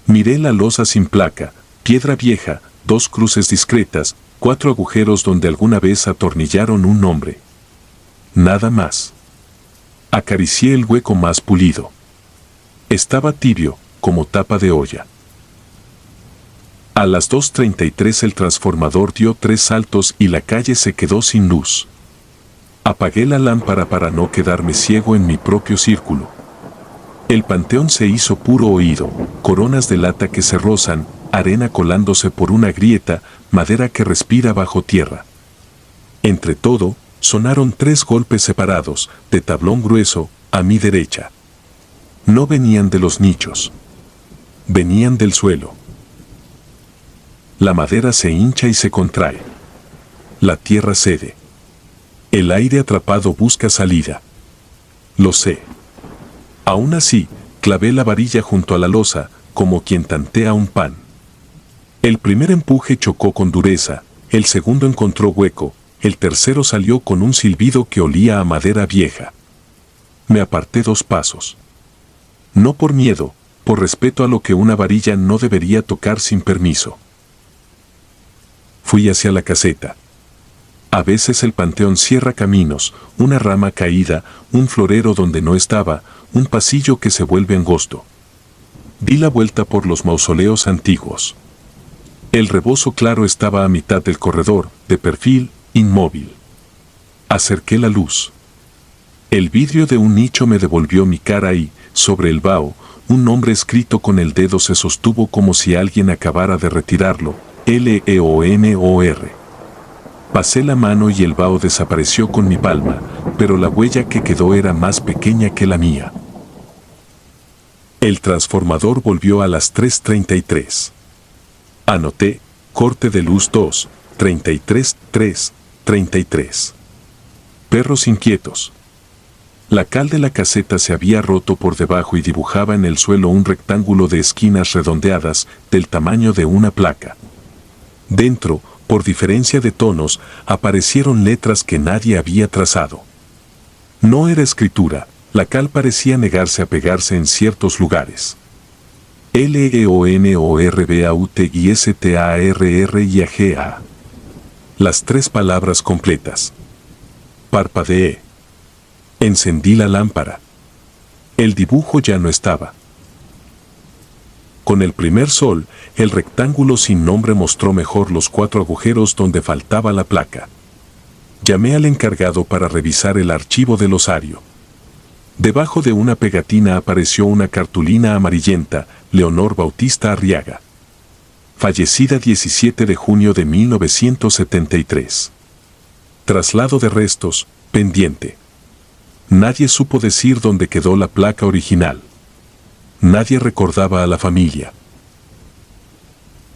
Miré la losa sin placa, piedra vieja, 2 cruces discretas, 4 agujeros donde alguna vez atornillaron un nombre. Nada más. Acaricié el hueco más pulido. Estaba tibio, como tapa de olla. A las 2:33 el transformador dio 3 saltos y la calle se quedó sin luz. Apagué la lámpara para no quedarme ciego en mi propio círculo. El panteón se hizo puro oído, coronas de lata que se rozan, arena colándose por una grieta, madera que respira bajo tierra. Entre todo, sonaron 3 golpes separados, de tablón grueso, a mi derecha. No venían de los nichos. Venían del suelo. La madera se hincha y se contrae. La tierra cede. El aire atrapado busca salida. Lo sé. Aún así, clavé la varilla junto a la losa, como quien tantea un pan. El primer empuje chocó con dureza, el segundo encontró hueco, el tercero salió con un silbido que olía a madera vieja. Me aparté 2 pasos. No por miedo, por respeto a lo que una varilla no debería tocar sin permiso. Fui hacia la caseta. A veces el panteón cierra caminos, una rama caída, un florero donde no estaba, un pasillo que se vuelve angosto. Di la vuelta por los mausoleos antiguos. El rebozo claro estaba a mitad del corredor, de perfil, inmóvil. Acerqué la luz. El vidrio de un nicho me devolvió mi cara y, sobre el vaho, un nombre escrito con el dedo se sostuvo como si alguien acabara de retirarlo, Leonor. Pasé la mano y el vaho desapareció con mi palma, pero la huella que quedó era más pequeña que la mía. El transformador volvió a las 3:33. Anoté, corte de luz 2, 33, 3, 33. Perros inquietos. La cal de la caseta se había roto por debajo y dibujaba en el suelo un rectángulo de esquinas redondeadas del tamaño de una placa. Dentro, por diferencia de tonos, aparecieron letras que nadie había trazado. No era escritura, la cal parecía negarse a pegarse en ciertos lugares. LEONORBAUTISTARRRIAGA. Las 3 palabras completas. Parpadeé. Encendí la lámpara. El dibujo ya no estaba. Con el primer sol, el rectángulo sin nombre mostró mejor los 4 agujeros donde faltaba la placa. Llamé al encargado para revisar el archivo del osario. Debajo de una pegatina apareció una cartulina amarillenta, Leonor Bautista Arriaga. Fallecida 17 de junio de 1973. Traslado de restos, pendiente. Nadie supo decir dónde quedó la placa original. Nadie recordaba a la familia.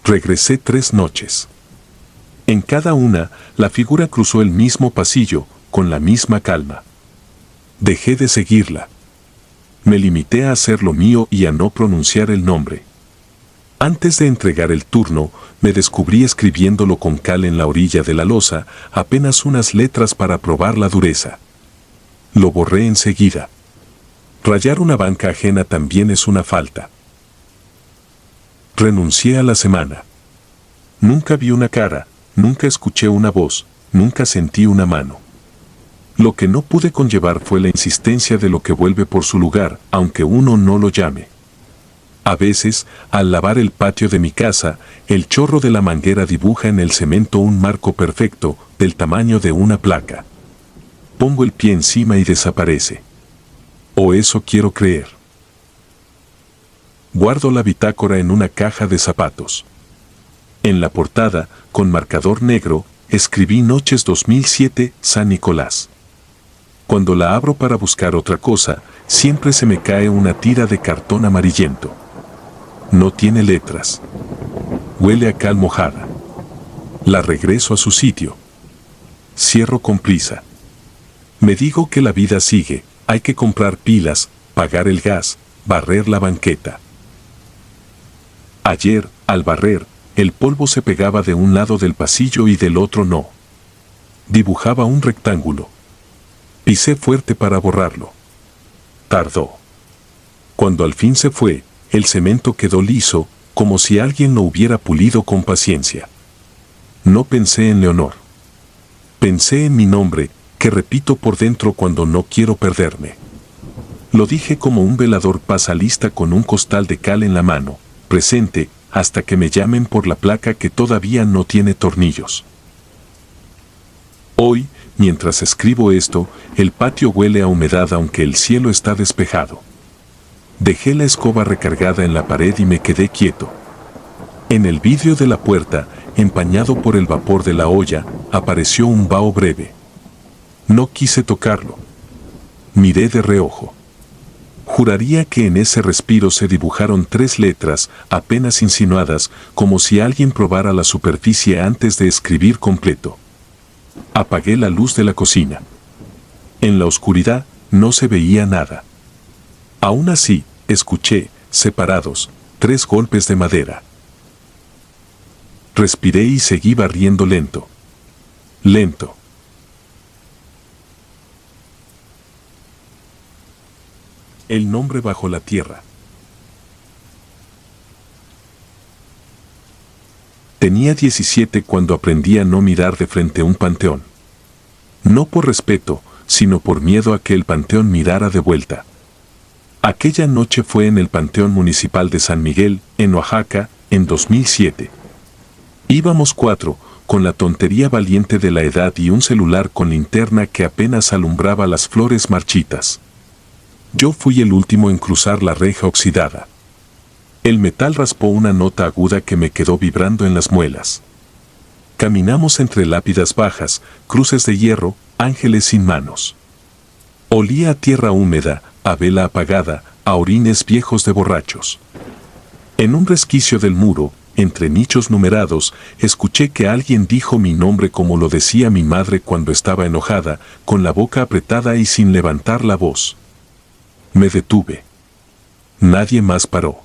Regresé 3 noches. En cada una, la figura cruzó el mismo pasillo, con la misma calma. Dejé de seguirla. Me limité a hacer lo mío y a no pronunciar el nombre. Antes de entregar el turno, me descubrí escribiéndolo con cal en la orilla de la losa, apenas unas letras para probar la dureza. Lo borré enseguida. Rayar una banca ajena también es una falta. Renuncié a la semana. Nunca vi una cara, nunca escuché una voz, nunca sentí una mano. Lo que no pude conllevar fue la insistencia de lo que vuelve por su lugar, aunque uno no lo llame. A veces, al lavar el patio de mi casa, el chorro de la manguera dibuja en el cemento un marco perfecto, del tamaño de una placa. Pongo el pie encima y desaparece. O eso quiero creer. Guardo la bitácora en una caja de zapatos. En la portada, con marcador negro, escribí Noches 2007, San Nicolás. Cuando la abro para buscar otra cosa, siempre se me cae una tira de cartón amarillento. No tiene letras. Huele a cal mojada. La regreso a su sitio. Cierro con prisa. Me digo que la vida sigue, hay que comprar pilas, pagar el gas, barrer la banqueta. Ayer, al barrer, el polvo se pegaba de un lado del pasillo y del otro no. Dibujaba un rectángulo. Pisé fuerte para borrarlo. Tardó. Cuando al fin se fue, el cemento quedó liso, como si alguien lo hubiera pulido con paciencia. No pensé en Leonor. Pensé en mi nombre, que repito por dentro cuando no quiero perderme. Lo dije como un velador pasa lista con un costal de cal en la mano, presente, hasta que me llamen por la placa que todavía no tiene tornillos. Hoy, mientras escribo esto, el patio huele a humedad aunque el cielo está despejado. Dejé la escoba recargada en la pared y me quedé quieto. En el vidrio de la puerta, empañado por el vapor de la olla, apareció un vaho breve. No quise tocarlo. Miré de reojo. Juraría que en ese respiro se dibujaron 3 letras, apenas insinuadas, como si alguien probara la superficie antes de escribir completo. Apagué la luz de la cocina. En la oscuridad no se veía nada. Aún así, escuché, separados, 3 golpes de madera. Respiré y seguí barriendo lento. Lento. El nombre bajo la tierra. Tenía 17 cuando aprendí a no mirar de frente a un panteón. No por respeto, sino por miedo a que el panteón mirara de vuelta. Aquella noche fue en el Panteón Municipal de San Miguel, en Oaxaca, en 2007. Íbamos 4, con la tontería valiente de la edad y un celular con linterna que apenas alumbraba las flores marchitas. Yo fui el último en cruzar la reja oxidada. El metal raspó una nota aguda que me quedó vibrando en las muelas. Caminamos entre lápidas bajas, cruces de hierro, ángeles sin manos. Olía a tierra húmeda, a vela apagada, a orines viejos de borrachos. En un resquicio del muro, entre nichos numerados, escuché que alguien dijo mi nombre como lo decía mi madre cuando estaba enojada, con la boca apretada y sin levantar la voz. Me detuve. Nadie más paró.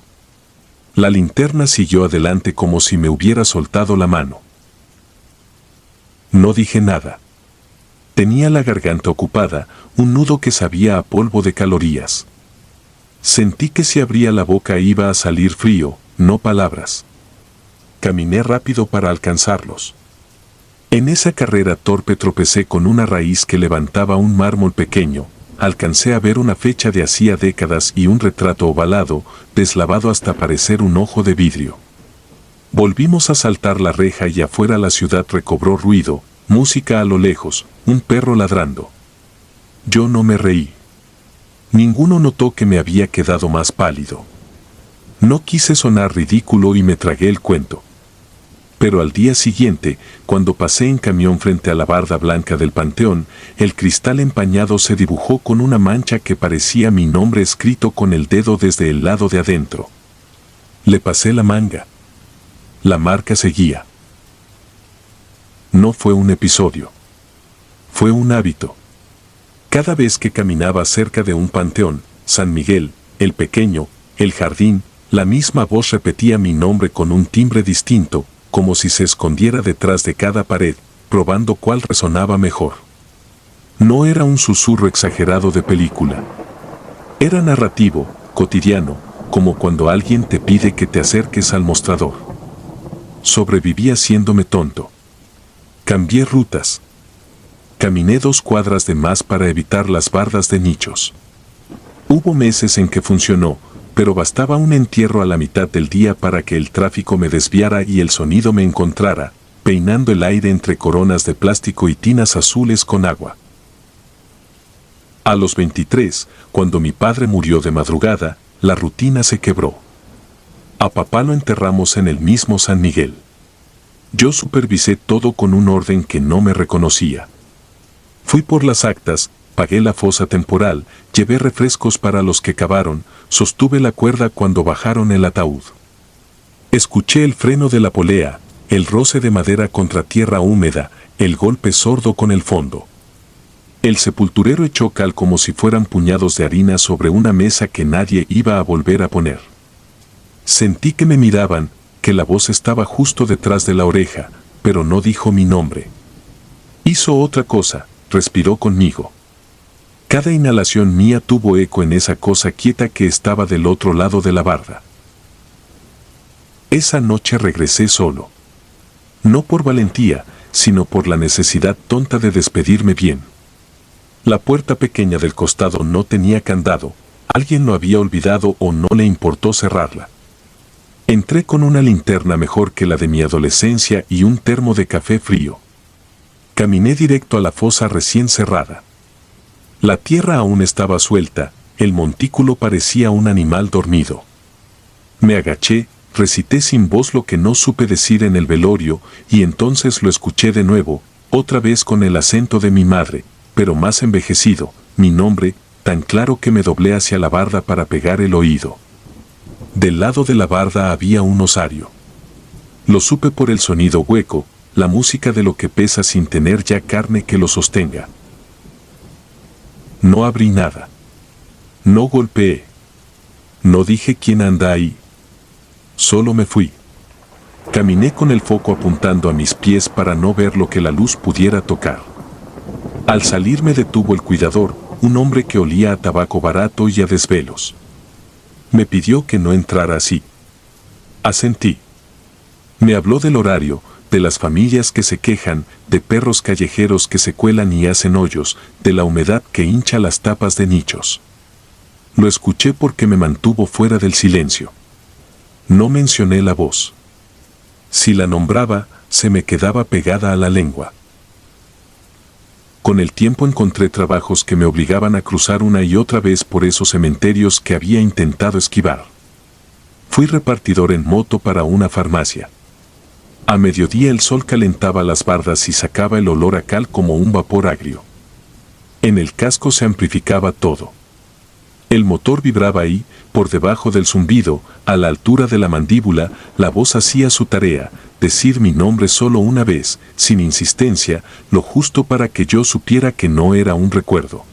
La linterna siguió adelante como si me hubiera soltado la mano. No dije nada. Tenía la garganta ocupada, un nudo que sabía a polvo de calorías. Sentí que si abría la boca iba a salir frío, no palabras. Caminé rápido para alcanzarlos. En esa carrera torpe tropecé con una raíz que levantaba un mármol pequeño. Alcancé a ver una fecha de hacía décadas y un retrato ovalado, deslavado hasta parecer un ojo de vidrio. Volvimos a saltar la reja y afuera la ciudad recobró ruido, música a lo lejos, un perro ladrando. Yo no me reí. Ninguno notó que me había quedado más pálido. No quise sonar ridículo y me tragué el cuento. Pero al día siguiente, cuando pasé en camión frente a la barda blanca del panteón, el cristal empañado se dibujó con una mancha que parecía mi nombre escrito con el dedo desde el lado de adentro. Le pasé la manga. La marca seguía. No fue un episodio. Fue un hábito. Cada vez que caminaba cerca de un panteón, San Miguel, el pequeño, el jardín, la misma voz repetía mi nombre con un timbre distinto, como si se escondiera detrás de cada pared, probando cuál resonaba mejor. No era un susurro exagerado de película. Era narrativo, cotidiano, como cuando alguien te pide que te acerques al mostrador. Sobreviví haciéndome tonto. Cambié rutas. Caminé 2 cuadras de más para evitar las bardas de nichos. Hubo meses en que funcionó, pero bastaba un entierro a la mitad del día para que el tráfico me desviara y el sonido me encontrara, peinando el aire entre coronas de plástico y tinas azules con agua. A los 23, cuando mi padre murió de madrugada, la rutina se quebró. A papá lo enterramos en el mismo San Miguel. Yo supervisé todo con un orden que no me reconocía. Fui por las actas, pagué la fosa temporal, llevé refrescos para los que cavaron, sostuve la cuerda cuando bajaron el ataúd. Escuché el freno de la polea, el roce de madera contra tierra húmeda, el golpe sordo con el fondo. El sepulturero echó cal como si fueran puñados de harina sobre una mesa que nadie iba a volver a poner. Sentí que me miraban, que la voz estaba justo detrás de la oreja, pero no dijo mi nombre. Hizo otra cosa, respiró conmigo. Cada inhalación mía tuvo eco en esa cosa quieta que estaba del otro lado de la barda. Esa noche regresé solo. No por valentía, sino por la necesidad tonta de despedirme bien. La puerta pequeña del costado no tenía candado, alguien lo había olvidado o no le importó cerrarla. Entré con una linterna mejor que la de mi adolescencia y un termo de café frío. Caminé directo a la fosa recién cerrada. La tierra aún estaba suelta, el montículo parecía un animal dormido. Me agaché, recité sin voz lo que no supe decir en el velorio, y entonces lo escuché de nuevo, otra vez con el acento de mi madre, pero más envejecido, mi nombre, tan claro que me doblé hacia la barda para pegar el oído. Del lado de la barda había un osario. Lo supe por el sonido hueco, la música de lo que pesa sin tener ya carne que lo sostenga. No abrí nada. No golpeé. No dije quién anda ahí. Solo me fui. Caminé con el foco apuntando a mis pies para no ver lo que la luz pudiera tocar. Al salir me detuvo el cuidador, un hombre que olía a tabaco barato y a desvelos. Me pidió que no entrara así. Asentí. Me habló del horario, de las familias que se quejan, de perros callejeros que se cuelan y hacen hoyos, de la humedad que hincha las tapas de nichos. Lo escuché porque me mantuvo fuera del silencio. No mencioné la voz. Si la nombraba, se me quedaba pegada a la lengua. Con el tiempo encontré trabajos que me obligaban a cruzar una y otra vez por esos cementerios que había intentado esquivar. Fui repartidor en moto para una farmacia. A mediodía el sol calentaba las bardas y sacaba el olor a cal como un vapor agrio. En el casco se amplificaba todo. El motor vibraba ahí, por debajo del zumbido, a la altura de la mandíbula, la voz hacía su tarea, decir mi nombre solo una vez, sin insistencia, lo justo para que yo supiera que no era un recuerdo.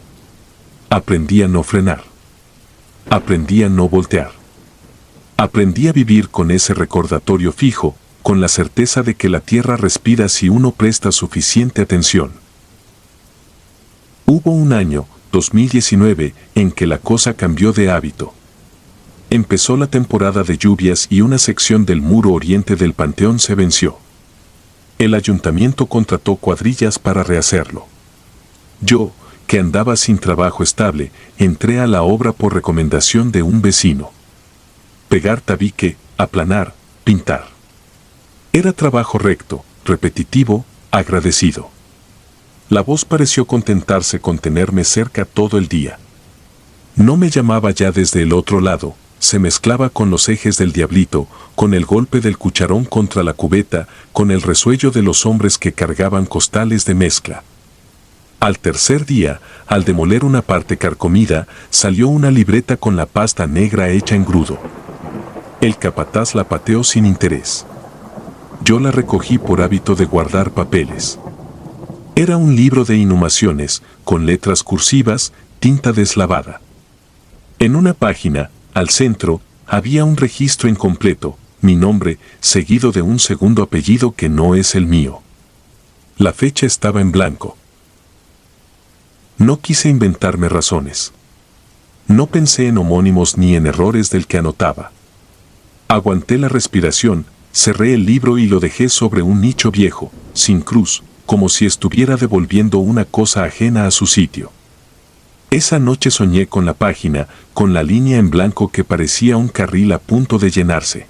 Aprendí a no frenar. Aprendí a no voltear. Aprendí a vivir con ese recordatorio fijo, con la certeza de que la tierra respira si uno presta suficiente atención. Hubo un año, 2019, en que la cosa cambió de hábito. Empezó la temporada de lluvias y una sección del muro oriente del panteón se venció. El ayuntamiento contrató cuadrillas para rehacerlo. Yo, que andaba sin trabajo estable, entré a la obra por recomendación de un vecino. Pegar tabique, aplanar, pintar. Era trabajo recto, repetitivo, agradecido. La voz pareció contentarse con tenerme cerca todo el día. No me llamaba ya desde el otro lado, se mezclaba con los ejes del diablito, con el golpe del cucharón contra la cubeta, con el resuello de los hombres que cargaban costales de mezcla. Al tercer día, al demoler una parte carcomida, salió una libreta con la pasta negra hecha en grudo. El capataz la pateó sin interés. Yo la recogí por hábito de guardar papeles. Era un libro de inhumaciones, con letras cursivas, tinta deslavada. En una página, al centro, había un registro incompleto, mi nombre, seguido de un segundo apellido que no es el mío. La fecha estaba en blanco. No quise inventarme razones. No pensé en homónimos ni en errores del que anotaba. Aguanté la respiración, cerré el libro y lo dejé sobre un nicho viejo, sin cruz, como si estuviera devolviendo una cosa ajena a su sitio. Esa noche soñé con la página, con la línea en blanco que parecía un carril a punto de llenarse.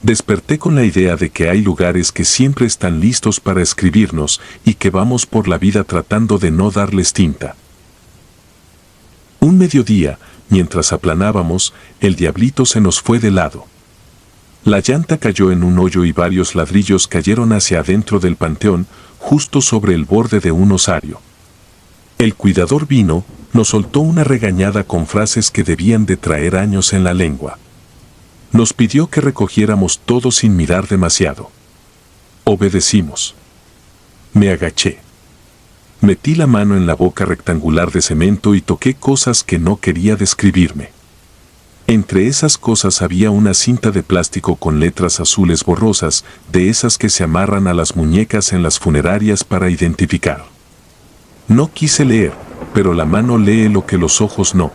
Desperté con la idea de que hay lugares que siempre están listos para escribirnos y que vamos por la vida tratando de no darles tinta. Un mediodía, mientras aplanábamos, el diablito se nos fue de lado. La llanta cayó en un hoyo y varios ladrillos cayeron hacia adentro del panteón, justo sobre el borde de un osario. El cuidador vino, nos soltó una regañada con frases que debían de traer años en la lengua. Nos pidió que recogiéramos todo sin mirar demasiado. Obedecimos. Me agaché. Metí la mano en la boca rectangular de cemento y toqué cosas que no quería describirme. Entre esas cosas había una cinta de plástico con letras azules borrosas, de esas que se amarran a las muñecas en las funerarias para identificar. No quise leer, pero la mano lee lo que los ojos no.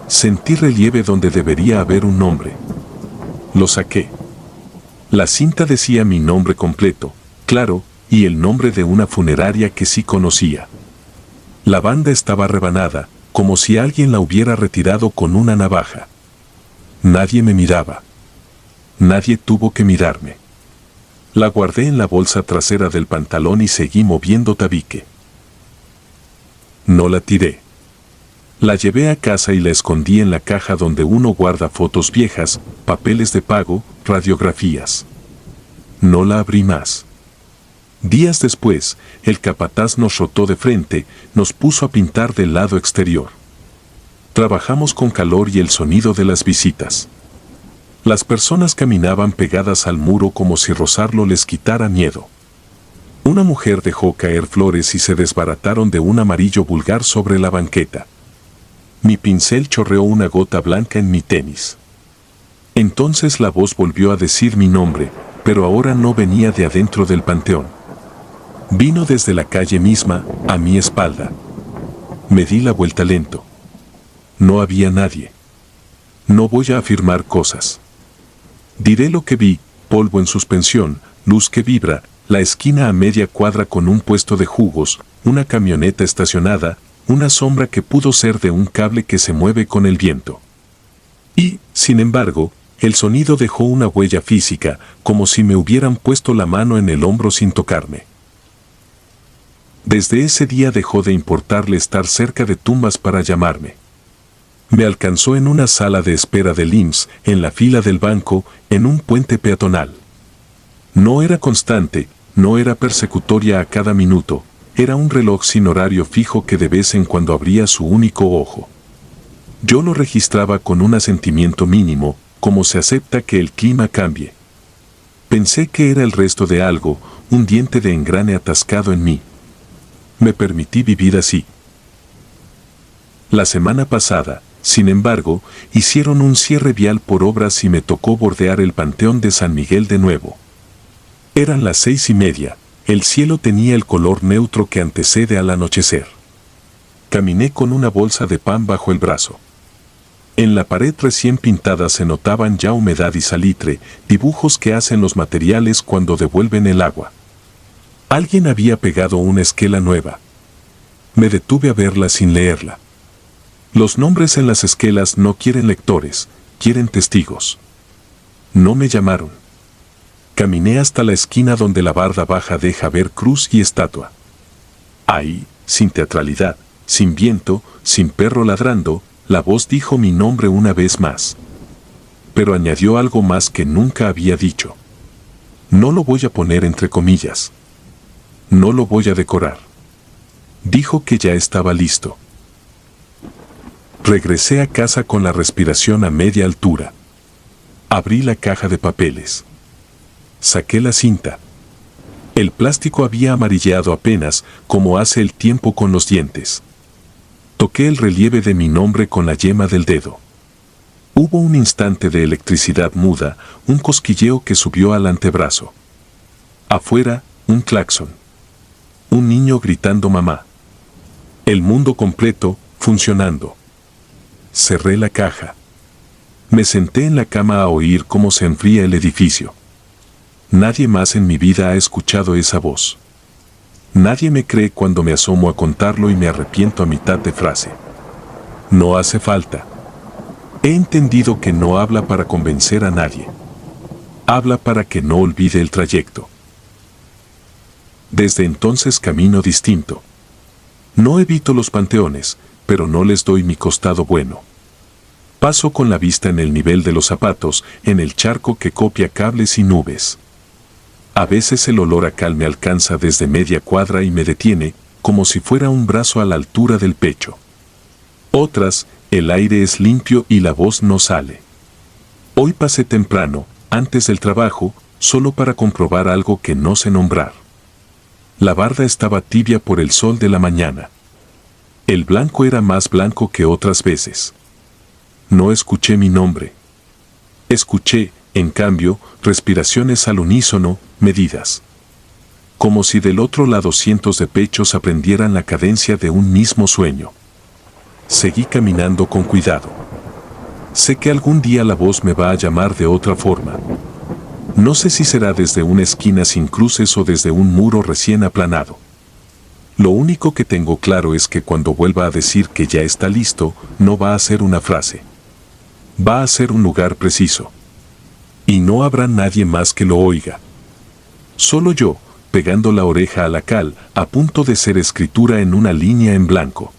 Sentí relieve donde debería haber un nombre. Lo saqué. La cinta decía mi nombre completo, claro, y el nombre de una funeraria que sí conocía. La banda estaba rebanada, como si alguien la hubiera retirado con una navaja. Nadie me miraba. Nadie tuvo que mirarme. La guardé en la bolsa trasera del pantalón y seguí moviendo tabique. No la tiré. La llevé a casa y la escondí en la caja donde uno guarda fotos viejas, papeles de pago, radiografías. No la abrí más. Días después, el capataz nos rotó de frente, nos puso a pintar del lado exterior. Trabajamos con calor y el sonido de las visitas. Las personas caminaban pegadas al muro como si rozarlo les quitara miedo. Una mujer dejó caer flores y se desbarataron de un amarillo vulgar sobre la banqueta. Mi pincel chorreó una gota blanca en mi tenis. Entonces la voz volvió a decir mi nombre, pero ahora no venía de adentro del panteón. Vino desde la calle misma, a mi espalda. Me di la vuelta lento. No había nadie. No voy a afirmar cosas. Diré lo que vi: polvo en suspensión, luz que vibra, la esquina a media cuadra con un puesto de jugos, una camioneta estacionada, una sombra que pudo ser de un cable que se mueve con el viento. Y, sin embargo, el sonido dejó una huella física, como si me hubieran puesto la mano en el hombro sin tocarme. Desde ese día dejó de importarle estar cerca de tumbas para llamarme. Me alcanzó en una sala de espera del IMSS, en la fila del banco, en un puente peatonal. No era constante, no era persecutoria a cada minuto, era un reloj sin horario fijo que de vez en cuando abría su único ojo. Yo lo registraba con un asentimiento mínimo, como se acepta que el clima cambie. Pensé que era el resto de algo, un diente de engrane atascado en mí. Me permití vivir así. La semana pasada, sin embargo, hicieron un cierre vial por obras y me tocó bordear el Panteón de San Miguel de nuevo. Eran las 6:30, el cielo tenía el color neutro que antecede al anochecer. Caminé con una bolsa de pan bajo el brazo. En la pared recién pintada se notaban ya humedad y salitre, dibujos que hacen los materiales cuando devuelven el agua. Alguien había pegado una esquela nueva. Me detuve a verla sin leerla. Los nombres en las esquelas no quieren lectores, quieren testigos. No me llamaron. Caminé hasta la esquina donde la barda baja deja ver cruz y estatua. Ahí, sin teatralidad, sin viento, sin perro ladrando, la voz dijo mi nombre una vez más. Pero añadió algo más que nunca había dicho. No lo voy a poner entre comillas. No lo voy a decorar. Dijo que ya estaba listo. Regresé a casa con la respiración a media altura. Abrí la caja de papeles. Saqué la cinta. El plástico había amarilleado apenas, como hace el tiempo con los dientes. Toqué el relieve de mi nombre con la yema del dedo. Hubo un instante de electricidad muda, un cosquilleo que subió al antebrazo. Afuera, un claxon. Un niño gritando mamá. El mundo completo, funcionando. Cerré la caja. Me senté en la cama a oír cómo se enfría el edificio. Nadie más en mi vida ha escuchado esa voz. Nadie me cree cuando me asomo a contarlo y me arrepiento a mitad de frase. No hace falta. He entendido que no habla para convencer a nadie. Habla para que no olvide el trayecto. Desde entonces camino distinto. No evito los panteones, pero no les doy mi costado bueno. Paso con la vista en el nivel de los zapatos, en el charco que copia cables y nubes. A veces el olor a cal me alcanza desde media cuadra y me detiene, como si fuera un brazo a la altura del pecho. Otras, el aire es limpio y la voz no sale. Hoy pasé temprano, antes del trabajo, solo para comprobar algo que no sé nombrar. La barda estaba tibia por el sol de la mañana. El blanco era más blanco que otras veces. No escuché mi nombre. Escuché, en cambio, respiraciones al unísono, medidas. como si del otro lado cientos de pechos aprendieran la cadencia de un mismo sueño. Seguí caminando con cuidado. Sé que algún día la voz me va a llamar de otra forma. No sé si será desde una esquina sin cruces o desde un muro recién aplanado. Lo único que tengo claro es que cuando vuelva a decir que ya está listo, no va a ser una frase. Va a ser un lugar preciso. Y no habrá nadie más que lo oiga. Solo yo, pegando la oreja a la cal, a punto de ser escritura en una línea en blanco.